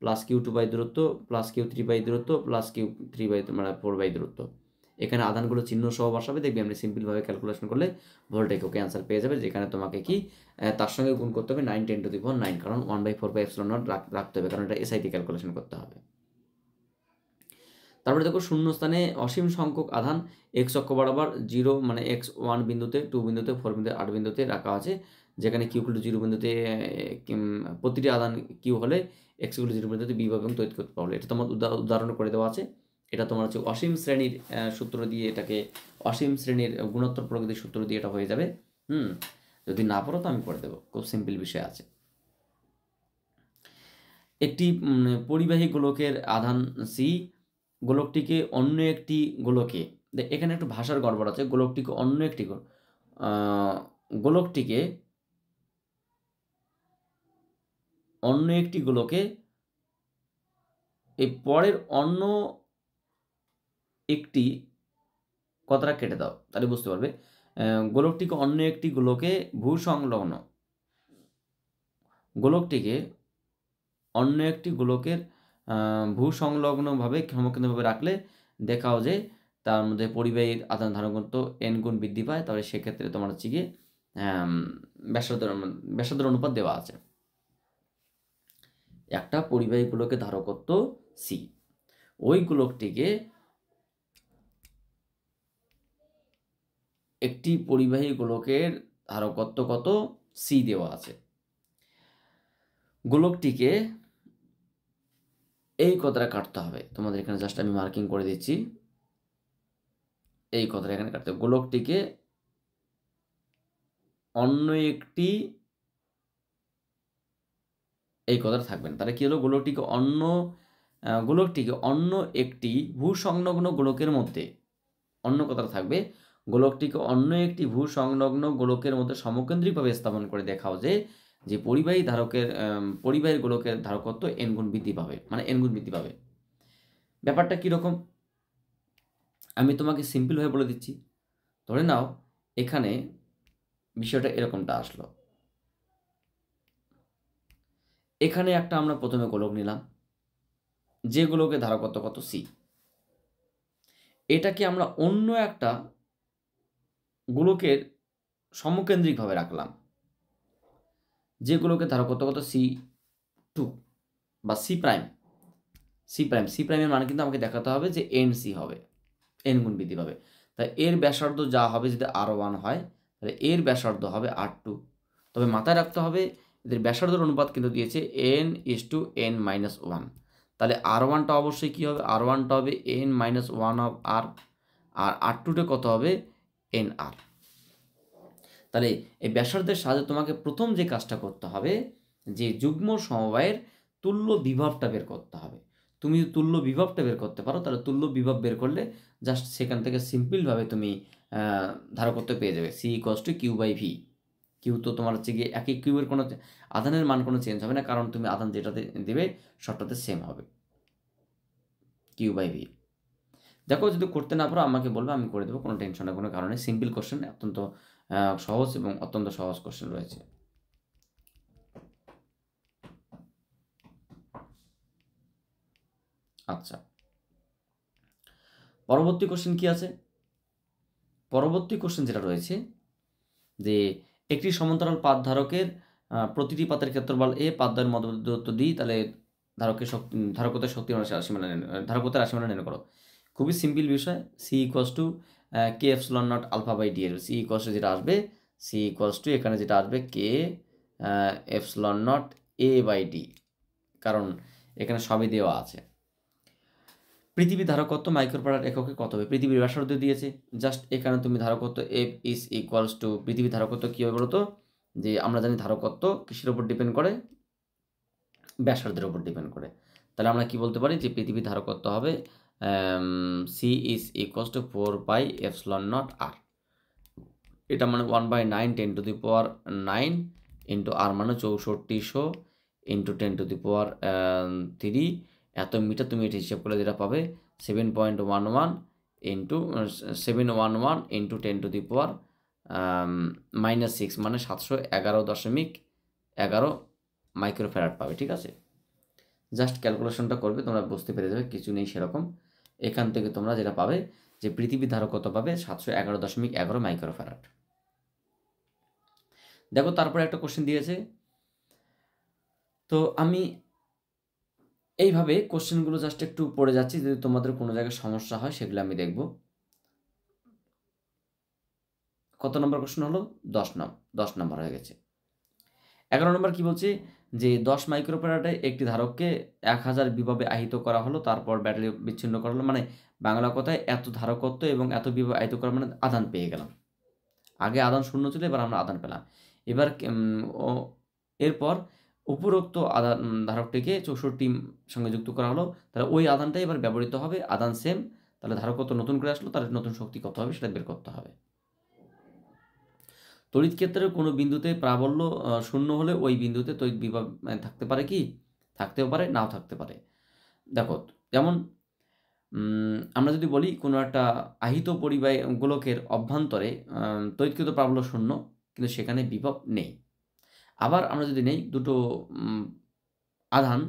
প্লাস Q2 বাই দূরত্ব প্লাস Q3 বাই দূরত্ব প্লাস Q3 বাই মানে 4 বাই দূরত্ব। এখানে আধানগুলো চিহ্ন সহ বসাবে, দেখবি আমরা সিম্পলভাবে ক্যালকুলেশন করলে ভোল্টেজ ওকে অ্যান্সার পেয়ে যাবে, যেখানে তোমাকে কি তার সঙ্গে গুণ করতে হবে 9 × 10⁹, কারণ 1/4 রাখতে হবে, কারণ এটা এসআইটি ক্যালকুলেশন করতে হবে। তারপরে দেখো শূন্যস্থানে অসীম সংখ্যক আধান এক্স অক্ষ বরাবর 0 মানে x1 বিন্দুতে, 2 বিন্দুতে, 4 বিন্দুতে, 8 বিন্দুতে রাখা আছে, যেখানে Q=0 বিন্দুতে প্রতিটি আধান Q হলে x=0 বিন্দুতে বিভব এবং তড়িৎ ক্ষেত্র পাবো। এটা তোমার উদাহরণ করে দেওয়া আছে। এটা তোমার হচ্ছে অসীম শ্রেণীর সূত্র দিয়ে, এটাকে অসীম শ্রেণীর গুণোত্তর প্রকৃতির সূত্র দিয়ে এটা হয়ে যাবে। যদি না পারো তো আমি করে দেবো, খুব সিম্পল বিষয় আছে। একটি পরিবাহী গোলকের আধান সি গোলকটিকে অন্য একটি গোলকে, এখানে একটু ভাষার গড়বড় আছে, গোলকটিকে অন্য একটি গোলকে এই পরের অন্য একটি কথাটা কেটে দাও, তাহলে বুঝতে পারবে। গোলকটিকে অন্য একটি গোলকে ভূসংলগ্ন, গোলকটিকে অন্য একটি গোলকের ভূসংলগ্নভাবে সমকেন্দ্রভাবে রাখলে দেখাও যে তার মধ্যে পরিবাহীর আদান ধারণত্ব n গুণ বৃদ্ধি পায়। তাহলে সেক্ষেত্রে তোমার হচ্ছে গিয়ে ব্যাসার্ধের অনুপাত দেওয়া আছে। একটা পরিবাহী গোলকের ধারকত্ব c, ওই গোলকটিকে একটি পরিবাহী গোলকের ধারকত্ব কত c দেওয়া আছে। গোলকটিকে এই কথাটা কাটতে হবে, তোমাদের এখানে জাস্ট আমি মার্কিং করে দিচ্ছি, এই কথাটা এখানে কাটতে হবে। গোলকটিকে অন্য একটি, এই কথাটা থাকবেন, তাহলে কি হলো, গোলকটিকে অন্য একটি ভূসংলগ্ন গোলকের মধ্যে, অন্য কথাটা থাকবে, গোলকটিকে অন্য একটি ভূসংলগ্ন গোলকের মধ্যে সমকেন্দ্রিকভাবে স্থাপন করে দেখাও যে পরিবাহীর গোলকের ধারকত্ব n গুণ বৃদ্ধি পাবে, মানে n গুণ বৃদ্ধি পাবে। ব্যাপারটা কীরকম আমি তোমাকে সিম্পলভাবে বলে দিচ্ছি। ধরে নাও এখানে বিষয়টা এরকমটা আসলো, এখানে একটা আমরা প্রথমে গোলক নিলাম, যে গোলকের ধারকত্ব কত c, এটাকে আমরা অন্য একটা গোলকের সমকেন্দ্রিকভাবে রাখলাম, যে গোলকের ধারকত্ব কত c2 বা c প্রাইমের মানে কিন্তু আমাকে দেখাতে হবে যে nc হবে, n গুণ বৃদ্ধি পাবে। তাই এর ব্যাসার্ধ যা হবে যদি r1 হয়, তাহলে এর ব্যাসার্ধ হবে r2। তবে মাথায় রাখতে হবে এদের ব্যাসার্ধের অনুপাত কিন্তু দিয়েছে n:n-1, তাহলে r1টা অবশ্যই কী হবে, r1টা হবে n-1 অফ r, আর r2টা কত হবে nr। তাহলে এই ব্যাসার্ধের সাহায্যে তোমাকে প্রথম যে কাজটা করতে হবে, যে যুগ্ম সমবায়ের তুল্য বিভবটা বের করতে হবে। তুমি যদি তুল্য বিভবটা বের করতে পারো, তাহলে তুল্য বিভব বের করলে জাস্ট সেখান থেকে সিম্পলভাবে তুমি ধারকত্ব পেয়ে যাবে c = q/v। কিউ তো তোমার হচ্ছে গিয়ে একই, কিউয়ের কোনো আধানের মান কোনো চেঞ্জ হবে না, কারণ তুমি আধান যেটাতে দেবে সবটাতে সেম হবে, q/v। দেখো যদি করতে না পারো আমাকে বলবে, আমি করে দেবো, কোনো টেনশনের কোনো কারণে। সিম্পল কোশ্চেন, অত্যন্ত সহজ এবং অত্যন্ত সহজ কোশ্চেন রয়েছে। আচ্ছা, পরবর্তী কোশ্চেন কি আছে? পরবর্তী কোশ্চেন যেটা রয়েছে যে একটি সমান্তরাল পাত ধারকের প্রতিটি পাতের ক্ষেত্রফল a, পাতদ্বয়ের মধ্যবর্তী দূরত্ব d, তাহলে ধারকত্বের শক্তি রাশিমালা ধারকত্বের রাশিমালা নির্ণয় করো। খুবই সিম্পল বিষয়, c = k epsilon naught alpha by d এর c যেটা আসবে, c এখানে যেটা আসবে k epsilon naught a by d, কারণ এখানে সবই দেওয়া আছে। পৃথিবীর ধারকত্ব মাইক্রোফ্যারাড এককে কত হবে? পৃথিবীর ব্যাসার্ধ দিয়েছে, জাস্ট এখানে তুমি ধারকত্ব F = পৃথিবীর ধারকত্ব কী হবে বলো তো, যে আমরা জানি ধারকত্ব কিসের উপর ডিপেন্ড করে, ব্যাসার্ধের উপর ডিপেন্ড করে। তাহলে আমরা কি বলতে পারি যে পৃথিবীর ধারকত্ব হবে c = 4 pi epsilon naught r, এটা মানে 1/9 10⁹ ইন্টু r মানে 6400 ইন্টু 10⁻³ এত মিটার। তুমি এটা হিসাব করলে যেটা পাবে 7.11 ইন্টু 711 ইন্টু 10⁻⁻6 মানে 711.11 মাইক্রোফ্যারাড পাবে। ঠিক আছে, জাস্ট ক্যালকুলেশনটা করবে, তোমরা বুঝতে পেরে যাবে, কিছু নেই সেরকম। এখান থেকে তোমরা যেটা পাবে যে পৃথিবীর ধারকত্ব পাবে 711.11 মাইক্রোফ্যারাড। দেখো তারপরে একটা কোশ্চেন দিয়েছে, তো আমি এইভাবে কোশ্চেনগুলো জাস্ট একটু পড়ে যাচ্ছি, যদি তোমাদের কোনো জায়গায় সমস্যা হয় সেগুলো আমি দেখব। কত নম্বর কোশ্চেন হলো? 10 নম্বর হয়ে গেছে। 11 নম্বর কি বলছে, যে 10 মাইক্রোফ্যারাডে একটি ধারককে 1000 বিভবে আহিত করা হলো, তারপর ব্যাটারি বিচ্ছিন্ন করা হলো, মানে বাংলা কথায় এত ধারকত্ব এবং এত বিভব আহিত করা মানে আধান পেয়ে গেলাম। আগে আধান শূন্য ছিল, এবার আমরা আধান পেলাম। এবার এরপর উপরোক্ত আধান ধারকটিকে 64 সঙ্গে যুক্ত করা হলো, তাহলে ওই আধানটাই এবার ব্যবহৃত হবে, আধান সেম, তাহলে ধারকত্ব নতুন করে আসলো, তার নতুন শক্তি কত হবে সেটা বের করতে হবে। তড়িৎ ক্ষেত্রের কোনো বিন্দুতে প্রাবল্য শূন্য হলে ওই বিন্দুতে তড়িৎ বিভব থাকতে পারে কি? থাকতেও পারে, নাও থাকতে পারে। দেখো যেমন আমরা যদি বলি কোনো একটা আহিত পরিবাহী গোলকের অভ্যন্তরে তড়িৎকৃত প্রাবল্য শূন্য, কিন্তু সেখানে বিভব নেই। আবার আমরা যদি নেই দুটো আধান,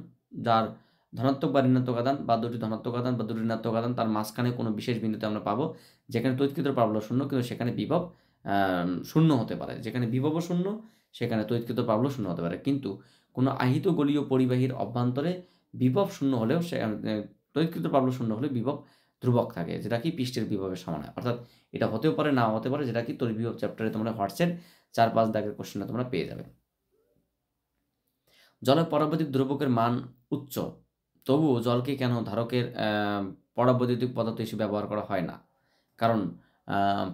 যার ধনাত্মক বা ঋণাত্মক আধান, বা দুটি ধনাত্মক আধান বা দুটি ঋণাত্মক আধান, তার মাঝখানে কোনো বিশেষ বিন্দুতে আমরা পাবো যেখানে তড়িৎকৃত প্রাবল্য শূন্য, কিন্তু সেখানে বিভব শূন্য হতে পারে। যেখানে বিভবও শূন্য, সেখানে তড়িৎকৃত প্রাবল্য শূন্য হতে পারে। কিন্তু কোনো আহিত গোলীয় পরিবাহীর অভ্যন্তরে বিভব শূন্য হলেও তড়িৎকৃত প্রাবল্য শূন্য হলে বিভব ধ্রুবক থাকে, যেটা কি পৃষ্ঠের বিভবের সমান হয়। অর্থাৎ এটা হতেও পারে, নাও হতে পারে, যেটা কি তড়িৎ বিভব চ্যাপ্টারে তোমরা হোয়াটসঅ্যাপ 4-5 দাগের কোশ্চেনটা তোমরা পেয়ে যাবে। জলের পরাবৈদ্যুতিক দ্রবকের মান উচ্চ, তবুও জলকে কেন ধারকের পরাবৈদ্যুতিক পদার্থ হিসেবে ব্যবহার করা হয় না? কারণ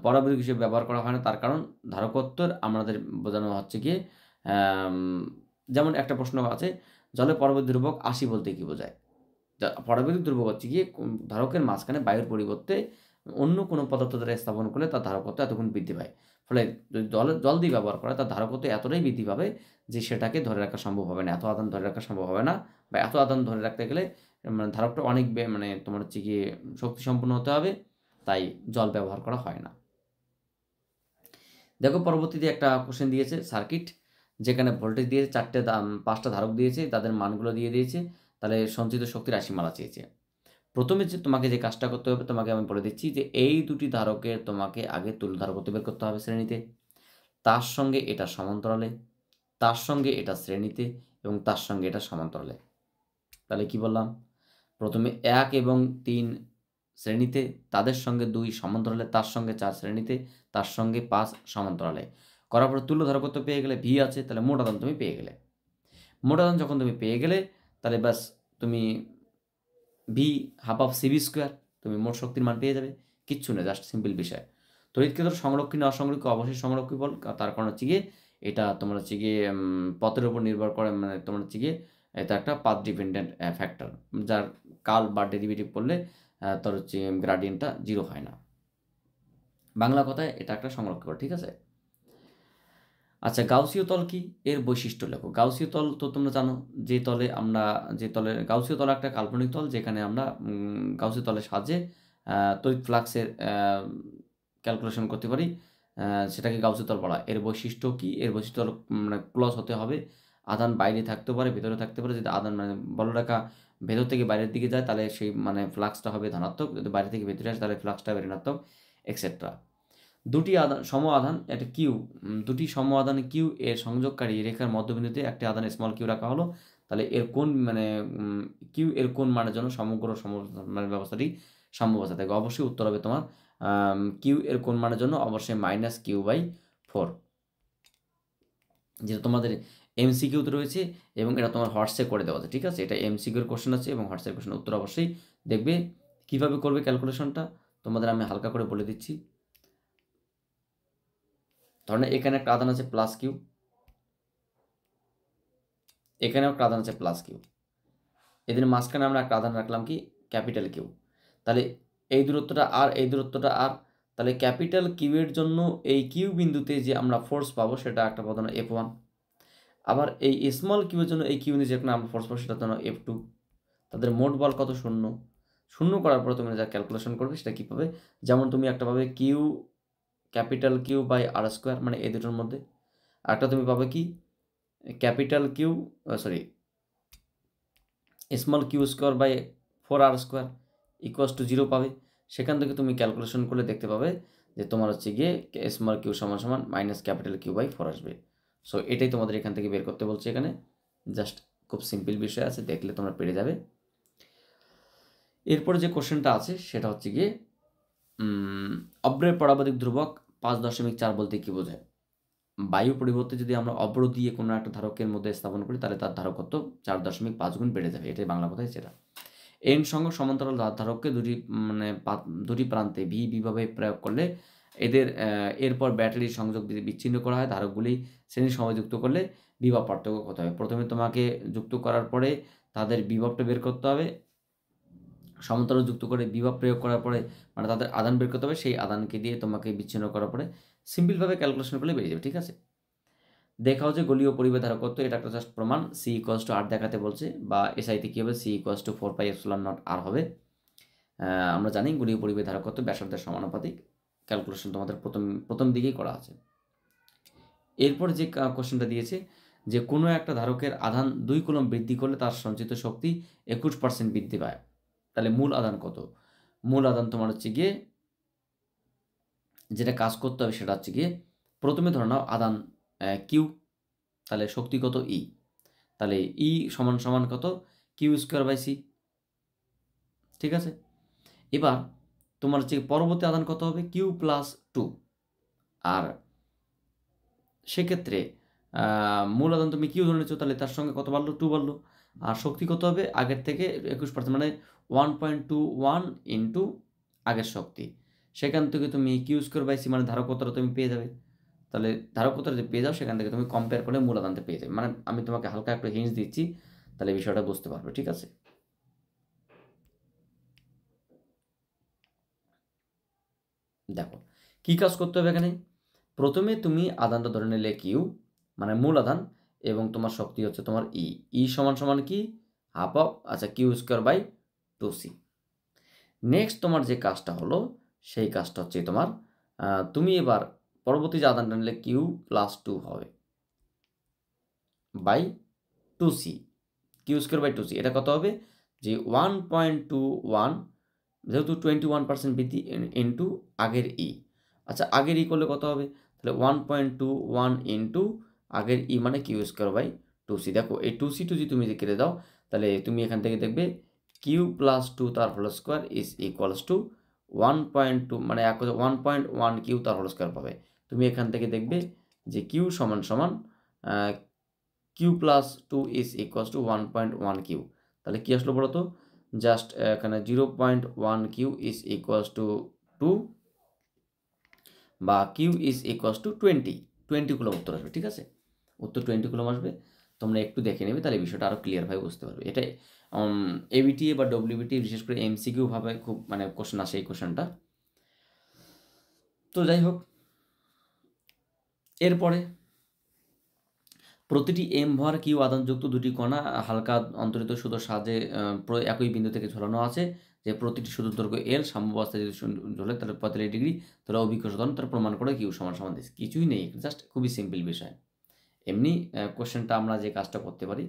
পরাবৈদ্যুতিক হিসেবে ব্যবহার করা হয় না, তার কারণ ধারকত্বের আমাদের বোঝানো হচ্ছে গিয়ে, যেমন একটা প্রশ্ন আছে, জলের পরাবৈদ্যুতিক দ্রবক 80 বলতে কী বোঝায়? পরাবৈদ্যুতিক দ্রবক হচ্ছে গিয়ে ধারকের মাঝখানে বায়ুর পরিবর্তে অন্য কোনো পদার্থ দ্বারা স্থাপন করলে তার ধারকত্ব এতগুণ বৃদ্ধি পায়। ফলে যদি জল দিয়ে ব্যবহার করা, তার ধারকত্ব এতটাই বৃদ্ধি পাবে যে সেটাকে ধরে রাখা সম্ভব হবে না, এত আদান ধরে রাখা সম্ভব হবে না, বা এত আদান ধরে রাখতে গেলে মানে ধারকটা অনেক মানে তোমার হচ্ছে গিয়ে শক্তিসম্পন্ন হতে হবে, তাই জল ব্যবহার করা হয় না। দেখো পরবর্তীতে একটা কোশ্চেন দিয়েছে সার্কিট, যেখানে ভোল্টেজ দিয়েছে 5টা ধারক দিয়েছে, তাদের মানগুলো দিয়ে দিয়েছে, তাহলে সঞ্চিত শক্তির রাশিমালা চেয়েছে। প্রথমে যে তোমাকে যে কাজটা করতে হবে, তোমাকে আমি বলে দিচ্ছি যে এই দুটি ধারকের তোমাকে আগে তুল্য ধারকত্ব বের করতে হবে শ্রেণীতে, তার সঙ্গে এটা সমান্তরালে, তার সঙ্গে এটা শ্রেণীতে, এবং তার সঙ্গে এটা সমান্তরালে। তাহলে কি বললাম? প্রথমে 1 এবং 3 শ্রেণীতে, তাদের সঙ্গে 2 সমান্তরালে, তার সঙ্গে 4 শ্রেণীতে, তার সঙ্গে 5 সমান্তরালে। করার পর তুল্য ধারকত্ব পেয়ে গেলে, ভি আছে, তাহলে মোট আধান তুমি পেয়ে গেলে। মোট আধান যখন তুমি পেয়ে গেলে, তাহলে ব্যাস তুমি V half of CV square, তুমি মোট শক্তির মান পেয়ে যাবে। কিচ্ছু না, জাস্ট সিম্পল বিষয়। তড়িৎ ক্ষেত্র সংরক্ষণ অসংরক্ষিত অবশ্যই সংরক্ষিত বল, তার কারণ হচ্ছে গিয়ে এটা তোমার হচ্ছে গিয়ে পথের উপর নির্ভর করে, মানে তোমার হচ্ছে গিয়ে এটা একটা পাথ ডিপেন্ডেন্ট ফ্যাক্টর, যার কাল বা ডেরিভেটিভ করলে তোর হচ্ছে গ্রাডিয়েন্টটা 0 হয় না। বাংলা কথায় এটা একটা সংরক্ষণ, ঠিক আছে? আচ্ছা, গাউসীয় তল কি? এর বৈশিষ্ট্য লেখো। গাউসীয় তল তো তোমরা জানো, যে তলের গাউসীয় তল একটা কাল্পনিক তল, যেখানে আমরা গাউসীয় তলের সাহায্যে তড়িৎ ফ্লাক্সের ক্যালকুলেশন করতে পারি, সেটাকে গাউসীয় তল বলা হয়। এর বৈশিষ্ট্য কি? এর বৈশিষ্ট্য হলো মানে ক্লজ হতে হবে, আধান বাইরে থাকতে পারে, ভেতরে থাকতে পারে। যদি আধান মানে বলরেখা ভেতর থেকে বাইরের দিকে যায়, তাহলে সেই মানে ফ্লাক্সটা হবে ধনাত্মক, যদি বাইরে থেকে ভেতরে আসে তাহলে ফ্লাক্সটা হবে ঋণাত্মক, এক্সেট্রা। দুটি সম আধান, একটা কিউ, দুটি সম আধান কিউ এর সংযোগকারী রেখার মধ্যবিন্দুতে একটি আধান স্মল কিউ রাখা হলো, তাহলে এর কোন মানে কিউ এর কোন মানের জন্য সমগ্র মানে ব্যবস্থাটি সম্ভবস্থা থাকে? অবশ্যই উত্তর হবে তোমার কিউ এর কোন মানের জন্য অবশ্যই -q/4, যেটা তোমাদের এমসিকিউতে রয়েছে, এবং এটা তোমার হোয়াটসঅ্যাপ করে দেওয়া আছে, ঠিক আছে? এটা এমসিকিউর কোশ্চেন আছে, এবং হোয়াটসঅ্যাপ কোশ্চেন উত্তর অবশ্যই দেখবে। কিভাবে করবে ক্যালকুলেশনটা তোমাদের আমি হালকা করে বলে দিচ্ছি। ধরেন এখানে একটা আধান আছে প্লাস কিউ, এখানেও একটা আধান আছে প্লাস কিউ, এদের মাঝখানে আমরা একটা আধান রাখলাম কি ক্যাপিটাল কিউ। তাহলে এই দূরত্বটা আর এই দূরত্বটা আর, তাহলে ক্যাপিটাল কিউ এর জন্য এই কিউ বিন্দুতে যে আমরা ফোর্স পাবো সেটা একটা পাবো না F1। আবার এই স্মল কিউ এর জন্য এই কিউ বিন্দুতে যেখানে আমরা ফোর্স পাবো সেটা জন্য F2। তাদের মোট বল কত? শূন্য। শূন্য করার পরে তুমি যা ক্যালকুলেশন করবে সেটা কী পাবে? যেমন তুমি একটা পাবে Q capital Q by R square, মানে এই দুটোর মধ্যে। আরেকটা তুমি পাবে কি capital Q small Q square by 4r square equals to 0 পাবে। সেখান থেকে তুমি ক্যালকুলেশন করলে দেখতে পাবে যে তোমার হচ্ছে গিয়ে স্মল কিউ সমান সমান মাইনাস ক্যাপিটাল কিউ বাই 4 আসবে। সো এটাই তোমাদের এখান থেকে বের করতে বলছে এখানে। জাস্ট খুব সিম্পল বিষয় আছে, দেখলে তোমরা পেরে যাবে। এরপরে যে কোশ্চেনটা আছে সেটা হচ্ছে গিয়ে অব্রের পরাবৈদ্যুতিক ধ্রুবক 5.4 বলতে কী বোঝায়? বায়ু পরিবর্তে যদি আমরা অব্র দিয়ে কোনো একটা ধারকের মধ্যে স্থাপন করি, তাহলে তার ধারকত্ব 4.5 গুণ বেড়ে যাবে। এটাই বাংলা কথায় সেটা। এন সংখ্যক সমান্তরাল ধারককে দুটি প্রান্তে ভি বিভাবে প্রয়োগ করলে এরপর ব্যাটারির সংযোগ দিয়ে বিচ্ছিন্ন করা হয়। ধারকগুলি শ্রেণীর সময় যুক্ত করলে বিভব পার্থক্য কত হবে? প্রথমে তোমাকে যুক্ত করার পরে তাদের বিভবটা বের করতে হবে, সমান্তরাল যুক্ত করে বিভব প্রয়োগ করার পরে মানে তাদের আদান বের করতে হবে, সেই আদানকে দিয়ে তোমাকে বিচ্ছিন্ন করার পরে সিম্পলভাবে ক্যালকুলেশন করলে বেরিয়ে যাবে, ঠিক আছে? দেখাও যে গলীয় পরিবেশ ধারকত্ব, এটা একটা জাস্ট প্রমাণ। C = 8 দেখাতে বলছে, বা এসআইতে কী হবে? C = 4πε0 r হবে। আমরা জানি গোলীয় পরিবাহী ধারকত্ব ব্যাসার্ধের সমানুপাতিক, ক্যালকুলেশন তোমাদের প্রথম দিকেই করা আছে। এরপর যে কোশ্চেনটা দিয়েছে যে কোনো একটা ধারকের আধান 2 কুলম্ব বৃদ্ধি করলে তার সঞ্চিত শক্তি 21% বৃদ্ধি পায়। তাহলে মূল আধান কত? মূল আধান তোমার হচ্ছে গিয়ে যেটা কাজ করতে হবে সেটা হচ্ছে গিয়ে প্রথমে ধরে নাও আধান কিউ, তাহলে শক্তি কত ই, তাহলে ই সমান সমান কত কিউ স্কোয়ার বাই সি। ঠিক আছে, এবার তোমার হচ্ছে পরবর্তী আধান কত হবে কিউ প্লাস 2, আর সেক্ষেত্রে মূল আধান তুমি কিউ ধরে নিচ্ছ, তাহলে তার সঙ্গে কত বাড়লো 2 বাড়লো, আর শক্তি কত হবে আগের থেকে 21%, মানে 1.21 ইন্টু আগের শক্তি, সেখান থেকে তুমি কিউ স্কোয়ার বাই সি মানে ধারকত্বটা তুমি পেয়ে যাবে। তাহলে ধারকত্বটা যে পেয়ে যাও সেখান থেকে তুমি কম্পেয়ার করে মূল আধানটা পেয়ে যাবে। মানে আমি তোমাকে হালকা একটু হিন্টস দিচ্ছি, তাহলে বিষয়টা বুঝতে পারবে। ঠিক আছে, দেখো কি কাজ করতে হবে এখানে। প্রথমে তুমি আধানটা ধরে নিলে কিউ মানে মূল আধান, এবং তোমার শক্তি হচ্ছে তোমার ই সমান সমান কি half of Q square by 2c। Next তোমার যে কাজটা হলো সেই কাজটা হচ্ছে তোমার তুমি এবার পরবর্তী যে আধানটা নিলে কিউ প্লাস 2 হবে by 2c, Q square by 2c, এটা কত হবে যে 1.21, যেহেতু 21% বৃদ্ধি ইন্টু আগের ই। আচ্ছা, আগের ই করলে কত হবে, তাহলে 1.21 ইন্টু আগের ই মানে কিউ স্কোয়ার বাই 2c। দেখো এই 2c তুমি যদি কেটে দাও, তাহলে তুমি এখান থেকে দেখবে কিউ প্লাস 2 তার whole square is equals to 1.2, মানে 1.1 কিউ তার হোল স্কোয়ার পাবে। তুমি এখান থেকে দেখবে যে কিউ সমান সমান Q plus 2 is equals to 1.1 Q. তাহলে কি আসলো বলো তো, জাস্ট এখানে 0.1 কিউ ইজ ইকুয়ালস টু 2 বা Q is equals to 20 coulomb উত্তর আসবে। ঠিক আছে, উত্তর 20 কুলম আসবে। তোমরা একটু দেখে নেবে, তাহলে বিষয়টা আরও ক্লিয়ারভাবে বুঝতে পারবে। এটা এবিটিএ বা ডব্লিউবিটি বিশেষ করে এমসিকিউ ভাবে খুব মানে কোশ্চেন আসে এই কোশ্চেনটা। তো যাই হোক, এরপরে প্রতিটি এম ভর কিউ আধানযুক্ত দুটি কণা হালকা অন্তরিত সুতোর সাহায্যে একই বিন্দু থেকে ঝোলানো আছে, যে প্রতিটি সুতোর দৈর্ঘ্য এল, সাম্যাবস্থায় যদি ঝোলে তাহলে 45 ডিগ্রি, তাহলে অভিকর্ষ ত্বরণ তার প্রমাণ করে কিউ সমান সমান দিস। কিছুই নেই, জাস্ট খুবই সিম্পল বিষয়। এমনি কোশ্চেনটা আমরা যে কাজটা করতে পারি,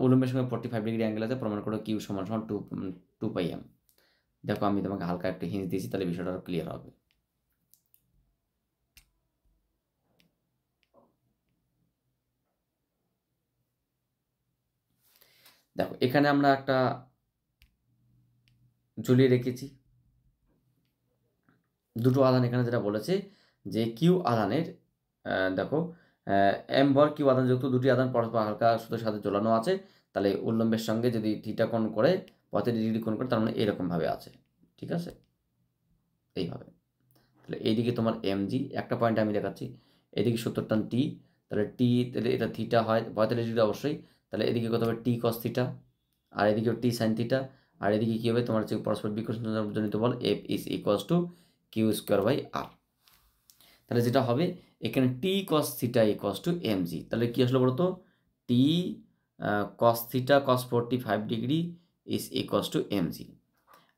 উলম্বের সঙ্গে 45 ডিগ্রি অ্যাঙ্গেল আছে, প্রমাণ করে কিউ সমান সমান 2 পাই এম। দেখো আমি তোমাকে হালকা একটু হিন্স দিয়েছি, তাহলে বিষয়টা আরও ক্লিয়ার হবে। দেখো এখানে আমরা একটা ঝুলিয়ে রেখেছি দুটো আধান। এখানে যেটা বলেছে যে কিউ আধানের দেখো এম ভর কিউ আধানযুক্ত দুটি আধান পরস্পর হালকা সুতোর সাথে ঝোলানো আছে, তাহলে উল্লম্বের সঙ্গে যদি থিটা কোণ করে 45 ডিগ্রি কোণ করে, তার মানে এরকমভাবে আছে। ঠিক আছে, এইভাবে। তাহলে এইদিকে তোমার এমজি, একটা পয়েন্ট আমি দেখাচ্ছি, এদিকে 70 টান টি, তাহলে টি, তাহলে এটা থিটা হয় 45 ডিগ্রি অবশ্যই, তাহলে এদিকে কত হবে টি কস থিটা, আর এদিকে টি সাইন থিটা, আর এদিকে কী হবে তোমার হচ্ছে পরস্পর বিকর্ষণজনিত বল F is equals to Q square by R. তাহলে যেটা হবে এখানে T cos theta equals to MG, তাহলে কী আসলো বলতো, T cos theta cos 45 degree is equals to MG,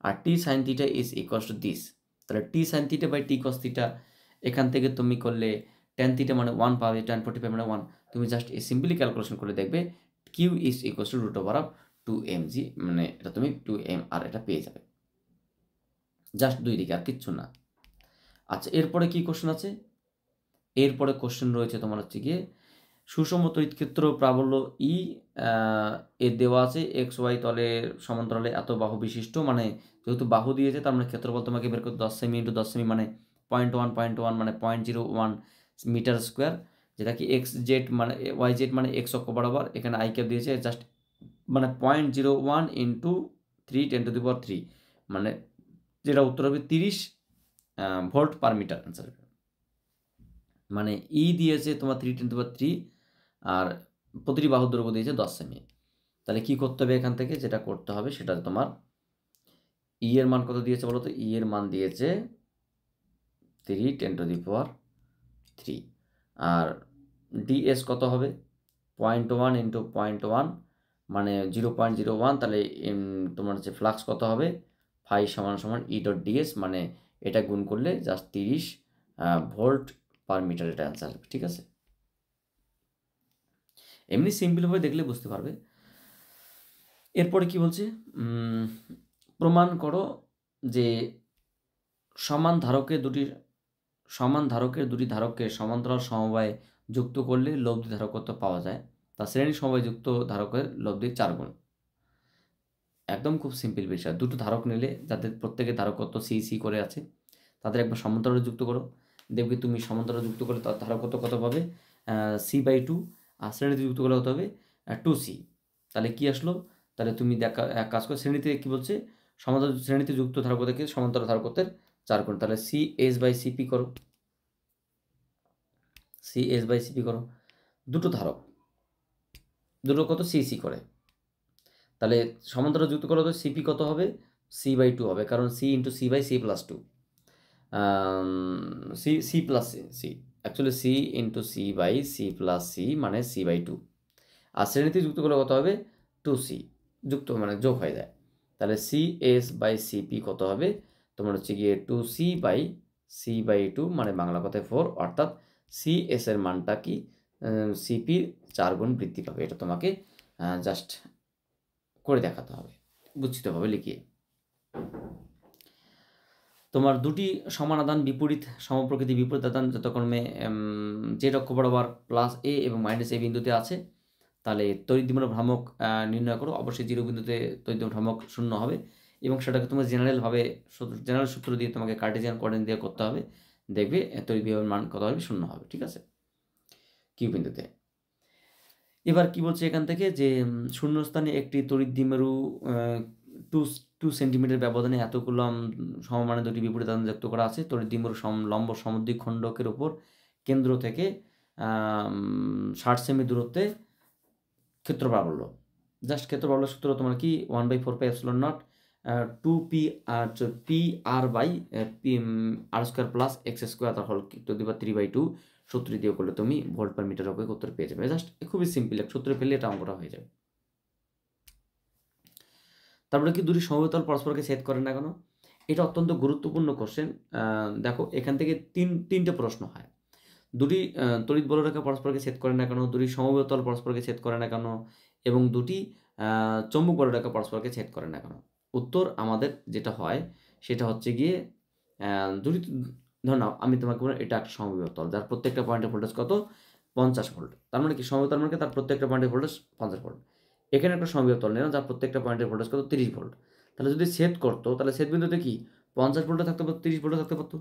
আর T sine theta is equals to this. তাহলে T sine theta by T cos theta, এখান থেকে তুমি করলে টেন থিটা মানে 1 পাবে, টেন 45 মানে 1। তুমি জাস্ট এই সিম্পলি ক্যালকুলেশন করে দেখবে Q is equals to root over of 2mg, মানে এটা তুমি 2m আর এটা পেয়ে যাবে, জাস্ট দুই দিকে, আর কিচ্ছু না। আচ্ছা, এরপরে কি কোশ্চেন আছে, এরপরে কোশ্চেন রয়েছে তোমার হচ্ছে গিয়ে সুষম তড়িৎক্ষেত্র প্রাবল্য ই এর দেওয়া আছে এক্স ওয়াই তলের সমান্তরালে এত বাহু বিশিষ্ট, মানে যেহেতু বাহু দিয়েছে তার মানে ক্ষেত্রফল তোমাকে বের করতে 10 সেমি ইন্টু 10 সেমি মানে 0.1 মানে 0.01 মিটার স্কোয়ার, যেটা কি এক্স জেড মানে ওয়াই জেড মানে এক্স অক্ষ বরাবর, এখানে আই ক্যাপ দিয়েছে জাস্ট মানে 0.01 ইন্টু 3 10⁻³ মানে যেটা উত্তর হবে 30 ভোল্ট পার মিটার অ্যান্সার। মানে ই দিয়েছে তোমার 3 10⁻³ আর প্রতিটি বাহুর দৈর্ঘ্য দিয়েছে 10 সেমি। তাহলে কি করতে হবে এখান থেকে, যেটা করতে হবে সেটা তোমার ই এর মান কত দিয়েছে বলো তো, ই এর মান দিয়েছে 3 10⁻³ আর ডিএস কত হবে 0.1 ইন্টু 0.1 মানে 0.01, তাহলে তোমার হচ্ছে ফ্লাক্স কত হবে ফাই সমান সমান ই ডট ডিএস, মানে এটা গুণ করলে জাস্ট 30 ভোল্ট পার মিটার, এটা অ্যান্সার আসবে। ঠিক আছে, এমনি সিম্পলভাবে দেখলে বুঝতে পারবে। এরপরে কি বলছে, প্রমাণ করো যে সমান ধারকের দুটি ধারককে সমান্তরাল সমবায়ে যুক্ত করলে লব্ধি ধারকত্ব পাওয়া যায়, তা শ্রেণী সমবায় যুক্ত ধারকের লব্ধির 4 গুণ। একদম খুব সিম্পল বিষয়। দুটো ধারক নিলে যাদের প্রত্যেকের ধারকত্ব সি করে আছে, তাদের একবার সমান্তরালে যুক্ত করো, দেখবে তুমি সমান্তরালে যুক্ত করলে তার ধারকত্ব কত পাবে, C/2, আর শ্রেণীতে যুক্ত করলে হতে হবে 2C। তাহলে কি আসলো, তাহলে তুমি এক কাজ করো, শ্রেণীতে কি বলছে, সমান্তরাল শ্রেণীতে যুক্ত ধারকত্বকে সমান্তরাল ধারকত্বের 4 গুণ। তাহলে CS/CP করো, CS/CP করো, দুটো ধারক, দুটো কত CC করে, তাহলে সমান্তরাল যুক্ত করলে তো সিপি কত হবে, C/2 হবে, কারণ C/C/C+2, C অ্যাকচুয়ালি C/C+C মানে C/2, আর শ্রেণীতে যুক্ত করলে কত হবে 2C, যুক্ত মানে যোগ হয়ে যায়। তাহলে CS/CP কত হবে তোমার হচ্ছে গিয়ে 2C/C/2, মানে বাংলা কথায় 4, অর্থাৎ CS এর মানটা কি CP 4 গুণ বৃদ্ধি পাবে। এটা তোমাকে জাস্ট করে দেখাতে হবে, গুচ্ছিতভাবে লিখিয়ে। তোমার দুটি সমানাধান বিপরীত সমপ্রকৃতি বিপরীত আধান যথাক্রমে জেড অক্ষ বরাবর +a এবং -a বিন্দুতে আছে, তাহলে তড়িৎদ্বিমূলক ভ্রামক নির্ণয় করো। অবশ্যই 0 বিন্দুতে তড়িৎদ্বিমূলক ভ্রামক 0 হবে, এবং সেটাকে তোমার জেনারেলভাবে জেনারেল সূত্র দিয়ে তোমাকে কার্টেসিয়ান কোঅর্ডিনেট দিয়ে করতে হবে, দেখবে তড়িৎ বিভবের মান কত হবে, 0 হবে। ঠিক আছে, কিউ বিন্দুতে। এবার কি বলছে এখান থেকে, যে শূন্যস্থানে একটি তড়িৎ দ্বিমেরু 2 সেন্টিমিটার ব্যবধানে এত কুলম সমমানের দুটি বিপরীত আধান যুক্ত করা আছে। তড়িৎ দ্বিমেরু লম্ব সমদ্বিখণ্ডকের উপর কেন্দ্র থেকে 60 সেমি দূরত্বে ক্ষেত্র প্রাবল্য। জাস্ট ক্ষেত্র প্রাবল্য সূত্র তোমার কি 1/4πε0 2p r² + x² তার হল টু দি পাওয়ার 3/2 সূত্র দিয়ে করলে তুমি ভোল্ট পার মিটার অঙ্কে উত্তর পেয়ে যাবে। জাস্ট খুবই সিম্পল, এক সূত্রে ফেললে এটা অঙ্কটা হয়ে যাবে। তারপরে কি দুটি সমতল পরস্পরকে ছেদ করে না কেন, এটা অত্যন্ত গুরুত্বপূর্ণ কোশ্চেন। দেখো এখান থেকে তিনটে প্রশ্ন হয়। দুটি তড়িৎ বলরেখা পরস্পরকে ছেদ করে না কেন, দুটি সমতল পরস্পরকে ছেদ করে না কেন, এবং দুটি চৌম্বক বলরেখা পরস্পরকে ছেদ করে না কেন। উত্তর আমাদের যেটা হয় সেটা হচ্ছে গিয়ে দুটি, ধর নাও আমি তোমাকে বললাম এটা একটা সমতল যার প্রত্যেকটা পয়েন্টের ভোল্টেজ কত 50 ভোল্ট, তার মানে কি সমতল মানে তার প্রত্যেকটা পয়েন্টের ভোল্টেজ 50 ভোল্ট। এখানে একটা সমতল নিলাম যার প্রত্যেকটা পয়েন্টের ভোল্টেজ কত 30 ভোল্ট। তাহলে যদি ছেদ করতো তাহলে ছেদ বিন্দুতে কি 50 ভোল্টে থাকতে পারতো, 30 ভোল্টে থাকতে পারতো?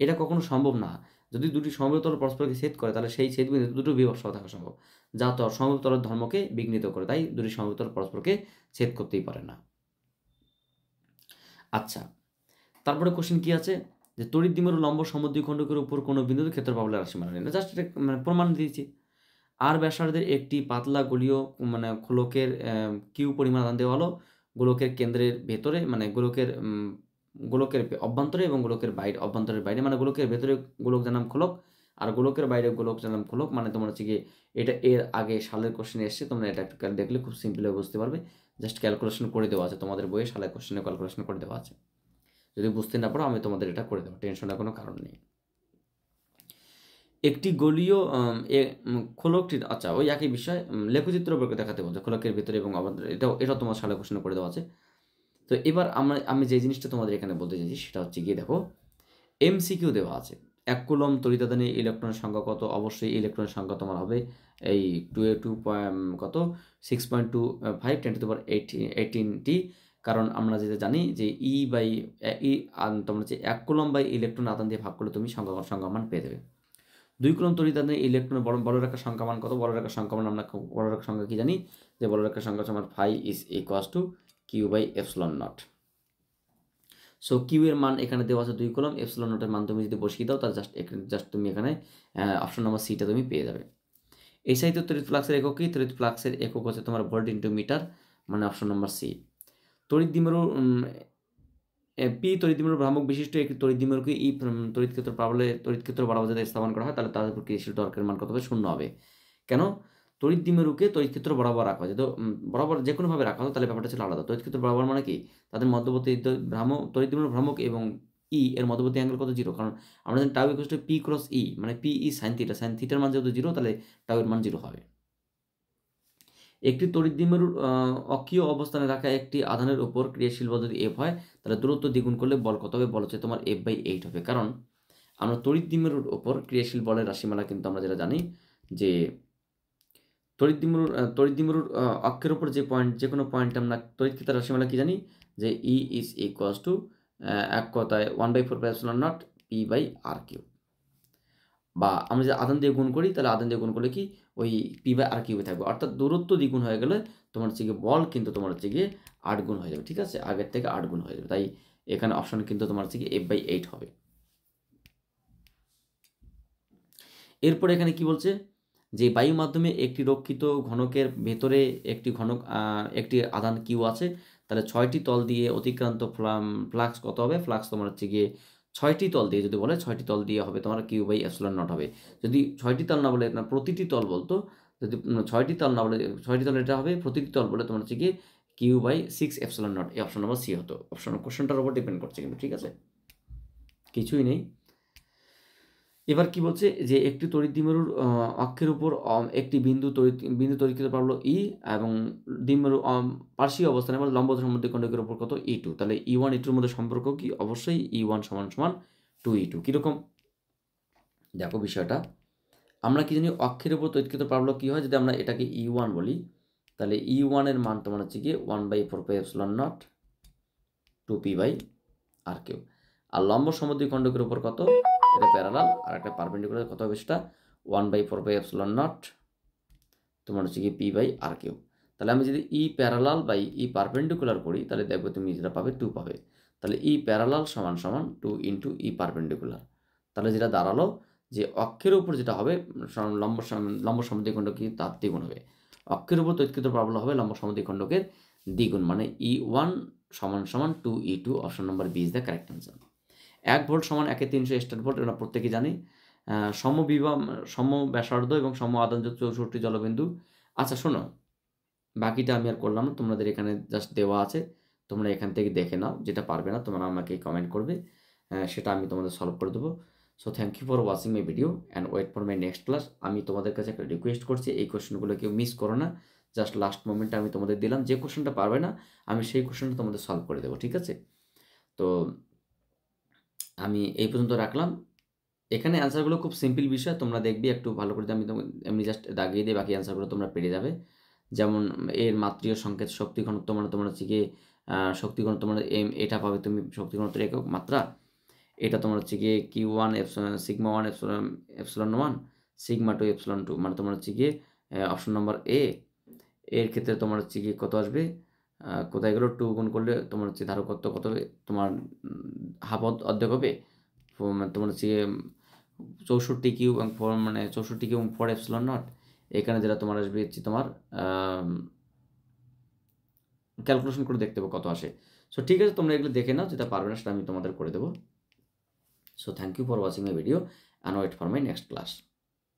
এটা কখনো সম্ভব না। যদি দুটি সমতল পরস্পরকে ছেদ করে তাহলে সেই ছেদ বিন্দুতে দুটো বিভব সহ থাকা সম্ভব, যা তো সমতলের ধর্মকে বিঘ্নিত করে, তাই দুটি সমতল পরস্পরকে ছেদ করতেই পারে না। আচ্ছা, তারপরে কোশ্চেন কি আছে, যে তড়িৎ দ্বিমেরু লম্ব সমদ্বিখণ্ডকের উপর কোনো বিন্দুতে ক্ষেত্র প্রাবল্যের রাশিমালা নির্ণয়। জাস্ট এটা মানে প্রমাণ দিয়েছি। আর ব্যাসার্ধের একটি পাতলা গলীয় মানে খোলকের কিউ পরিমাণ আধান দেওয়া হলো গোলকের কেন্দ্রের ভেতরে, মানে গোলকের অভ্যন্তরে এবং গোলকের বাইরে, অভ্যন্তরের বাইরে মানে গোলকের ভেতরে গোলক জানাম খোলক, আর গোলকের বাইরে গোলক জানাম খোলক। মানে তোমার হচ্ছে গিয়ে এটা এর আগে সালের কোশ্চেনে এসছে, তোমরা এটা একটু দেখলে খুব সিম্পলভাবে বুঝতে পারবে। জাস্ট ক্যালকুলেশন করে দেওয়া আছে তোমাদের বইয়ে, সালের কোশ্চেনে ক্যালকুলেশন করে দেওয়া আছে। যদি বুঝতে না পারো আমি তোমাদের এটা করে দেবো, টেনশনের কোনো কারণ নেই। একটি গলীয় খোলকটির, আচ্ছা ওই একই বিষয় লেখচিত্র দেখাতে বলছে খোলকের ভিতরে এবং অভ্যন্তরে, এটা তোমার সালে কোশ্চেন করে দেওয়া আছে। তো এবার আমি যে জিনিসটা তোমাদের এখানে বলতে চাইছি সেটা হচ্ছে গিয়ে দেখো MCQ দেওয়া আছে। 1 কুলম্ব তড়িতাদানে ইলেকট্রনের সংখ্যা কত, অবশ্যই ইলেকট্রনের সংখ্যা তোমার হবে এই 2 6.25 10⁻18T, কারণ আমরা যেটা জানি যে তোমার হচ্ছে 1 কুলম্ব বাই ইলেকট্রন আধান দিয়ে ভাগ করলে তুমি সংখ্যা মান পেয়ে যাবে। 2 কুলম্ব তড়িতাদানে ইলেকট্রনের বলরেখার সংখ্যা মান কত, বলরেখার সংখ্যা মান আমরা বলরেখার সংখ্যা কি জানি, যে বলরেখার সংখ্যা হচ্ছে আমার phi = Q/ε0। সো কিউ এর মান এখানে দেওয়া আছে 2 কুলম্ব, ε0 এর মান তুমি যদি বসিয়ে দাও তাহলে জাস্ট তুমি এখানে অপশন নাম্বার সিটা তুমি পেয়ে যাবে। এই সাইতে তড়িৎ ফ্লাক্সের একক কি, তড়িৎ ফ্লাক্সের একক হচ্ছে তোমার ভোল্ট ইনটু মিটার, মানে অপশন নাম্বার সি। তড়িৎ দ্বিমেরু পি তড়িৎ দ্বিমেরু ভ্রামক বিশিষ্ট একটি তড়িৎ দ্বিমেরুকে ই তড়িৎ ক্ষেত্র বরাবর যদি স্থাপন করা হয় তাহলে তাদের উপর ক্রিয়াশীল টর্কের মান কত হবে, 0 হবে। কেন, তড়িৎ দ্বিমেরুকে তড়িৎ ক্ষেত্র বরাবর রাখা হয়, যেহেতু বরাবর যে কোনোভাবে রাখা হতো তাহলে ব্যাপারটা ছিল আলাদা। তড়িৎ ক্ষেত্র বরাবর মানে কি, তাদের মধ্যবর্তী তড়িৎ দ্বিমেরু ভ্রামক এবং ই এর মধ্যবর্তী অ্যাঙ্গেল কত, 0, কারণ আমরা জানি tau equals to P cross E, মানে P E sine theta, sine থিটার মান যেহেতু 0 তাহলে টাউ এর মান 0 হবে। একটি তড়িৎ দ্বিমেরুর অক্ষীয় অবস্থানে রাখা একটি আধানের উপর ক্রিয়াশীল বল যদি F হয় তাহলে দূরত্ব দ্বিগুণ করলে বল কত হবে, বল হচ্ছে তোমার F/8 হবে। কারণ আমরা তড়িৎ দ্বিমেরুর উপর ক্রিয়াশীল বলের রাশিমালা কিন্তু আমরা যেটা জানি যে তড়িৎ দ্বিমেরুর অক্ষের উপর যে পয়েন্ট, যে কোনো পয়েন্ট আমরা তড়িৎ ক্ষেত্রের রাশিমালা কি জানি যে E ইজ ইকুয়ালস টু এক কথায় 1/4πε0 P/r3, বা আমরা যে আধান দিয়ে গুণ করি তাহলে আধান দিয়ে গুণ করলে কি ওই P/r3 থাকবে, অর্থাৎ দূরত্ব দ্বিগুণ হয়ে গেলে তোমার হচ্ছে গিয়ে বল কিন্তু তোমার হচ্ছে গিয়ে 8 গুণ হয়ে যাবে, ঠিক আছে, আগের থেকে 8 গুণ হয়ে যাবে। তাই এখানে অপশন কিন্তু তোমার হচ্ছে গিয়ে F/8 হবে। এরপর এখানে কি বলছে যে বায়ু মাধ্যমে একটি রক্ষিত ঘনকের ভেতরে একটি আধান কিউ আছে, তাহলে 6টি তল দিয়ে অতিক্রান্ত ফ্লাক্স কত হবে, ফ্লাক্স তোমার হচ্ছে গিয়ে 6টি তল দিয়ে যদি বলে 6টি তল দিয়ে হবে তোমার Q/ε0 হবে। যদি 6টি তল না বলে না প্রতিটি তল বলতো, যদি 6টি তল না বলে 6টি তল এটা হবে, প্রতিটি তল বলে তোমার হচ্ছে গিয়ে Q/6ε0, এই অপশন নাম্বার সি হতো। অপশন কোশ্চেনটার উপর ডিপেন্ড করছে কিন্তু, ঠিক আছে, কিছুই নেই। এবার কি বলছে যে একটি তড়িৎ দ্বিমেরুর অক্ষের উপর একটি বিন্দু তড়িৎকৃত প্রাবল্য ই এবং দ্বিমেরু পার্শ্বীয় অবস্থানে মানে লম্ব সমদ্বিখণ্ডকের উপর কত E2, তাহলে E1 E2 মধ্যে সম্পর্ক কি, অবশ্যই E1 = 2E2। কীরকম দেখো বিষয়টা, আমরা কি জানি অক্ষের উপর তড়িৎকৃত প্রাবল্য কী হয়, যদি আমরা এটাকে E1 বলি তাহলে E1 এর মান তোমার হচ্ছে গিয়ে 1/4πε0 2P/r3, আর লম্ব সমদ্বিখণ্ডকের উপর কত, এটা প্যারালাল আর একটা পারপেন্ডিকুলার, কত হবে সেটা 1/4πε0 তোমার হচ্ছে কি P/r3। তাহলে আমি যদি ই প্যারালাল বাই ই পারপেন্ডিকুলার করি তাহলে দেখবে তুমি যেটা পাবে 2 পাবে। তাহলে ই প্যারালাল সমান 2 ইন্টু ই পারপেন্ডিকুলার, তাহলে যেটা দাঁড়ালো যে অক্ষের উপর যেটা হবে লম্ব সমদ্বিখণ্ডক কি তার দ্বিগুণ হবে, অক্ষের উপর তড়িৎকৃত প্রাবল্য হবে লম্ব সমদ্বিখণ্ডকের দ্বিগুণ, মানে E1 = 2E2, option number B is the correct answer. 1 volt সমান 1/300 ভোল্ট, এটা প্রত্যেকেই জানি। সম ব্যাসার্ধ এবং সম আধানযুক্ত 64 জলবিন্দু। আচ্ছা শোনো, বাকিটা আমি আর করলাম না, তোমাদের এখানে জাস্ট দেওয়া আছে, তোমরা এখান থেকে দেখে নাও, যেটা পারবে না তোমরা আমাকে কমেন্ট করবে, সেটা আমি তোমাদের সলভ করে দেবো। So thank you for watching my video and wait for my next class. আমি তোমাদের কাছে একটা রিকোয়েস্ট করছি, এই কোশ্চেনগুলো কেউ মিস করো না, জাস্ট লাস্ট মোমেন্টে আমি তোমাদের দিলাম, যে কোশ্চেনটা পারবে না আমি সেই কোশ্চেনটা তোমাদের সলভ করে দেবো, ঠিক আছে। তো আমি এই পর্যন্ত রাখলাম। এখানে অ্যান্সারগুলো খুব সিম্পল বিষয়, তোমরা দেখবি একটু ভালো করে, আমি এমনি জাস্ট দাগিয়ে দিয়ে বাকি অ্যান্সারগুলো তোমরা পেরে যাবে। যেমন এর মাত্রীয় সংকেত শক্তি ঘনত্ব, মানে তোমার হচ্ছে গিয়ে শক্তি ঘনত্ব মানে এটা পাবে তুমি, শক্তি ঘনত্বের একক মাত্রা, এটা তোমার হচ্ছে গিয়ে Q1 σ1 ε1 σ2 ε2, মানে তোমার হচ্ছে গিয়ে অপশন নম্বর এর ক্ষেত্রে তোমার হচ্ছে গিয়ে কত আসবে, কোথায় গেলো 2 গুণ করলে তোমার হচ্ছে ধারকত্ব কত হবে, তোমার হাফ অর্ধেক হবে, তোমার হচ্ছে 64 কিউ এবং 4 মানে 64 কিউ এবং 4 ε0, এখানে যেটা তোমার আসবে হচ্ছে তোমার ক্যালকুলেশন করে দেখতে হবে কত আসে। সো ঠিক আছে, তোমরা এগুলো দেখে নাও, যেটা পারবে না সেটা আমি তোমাদের করে দেবো। So thank you for watching my video and wait for my next class.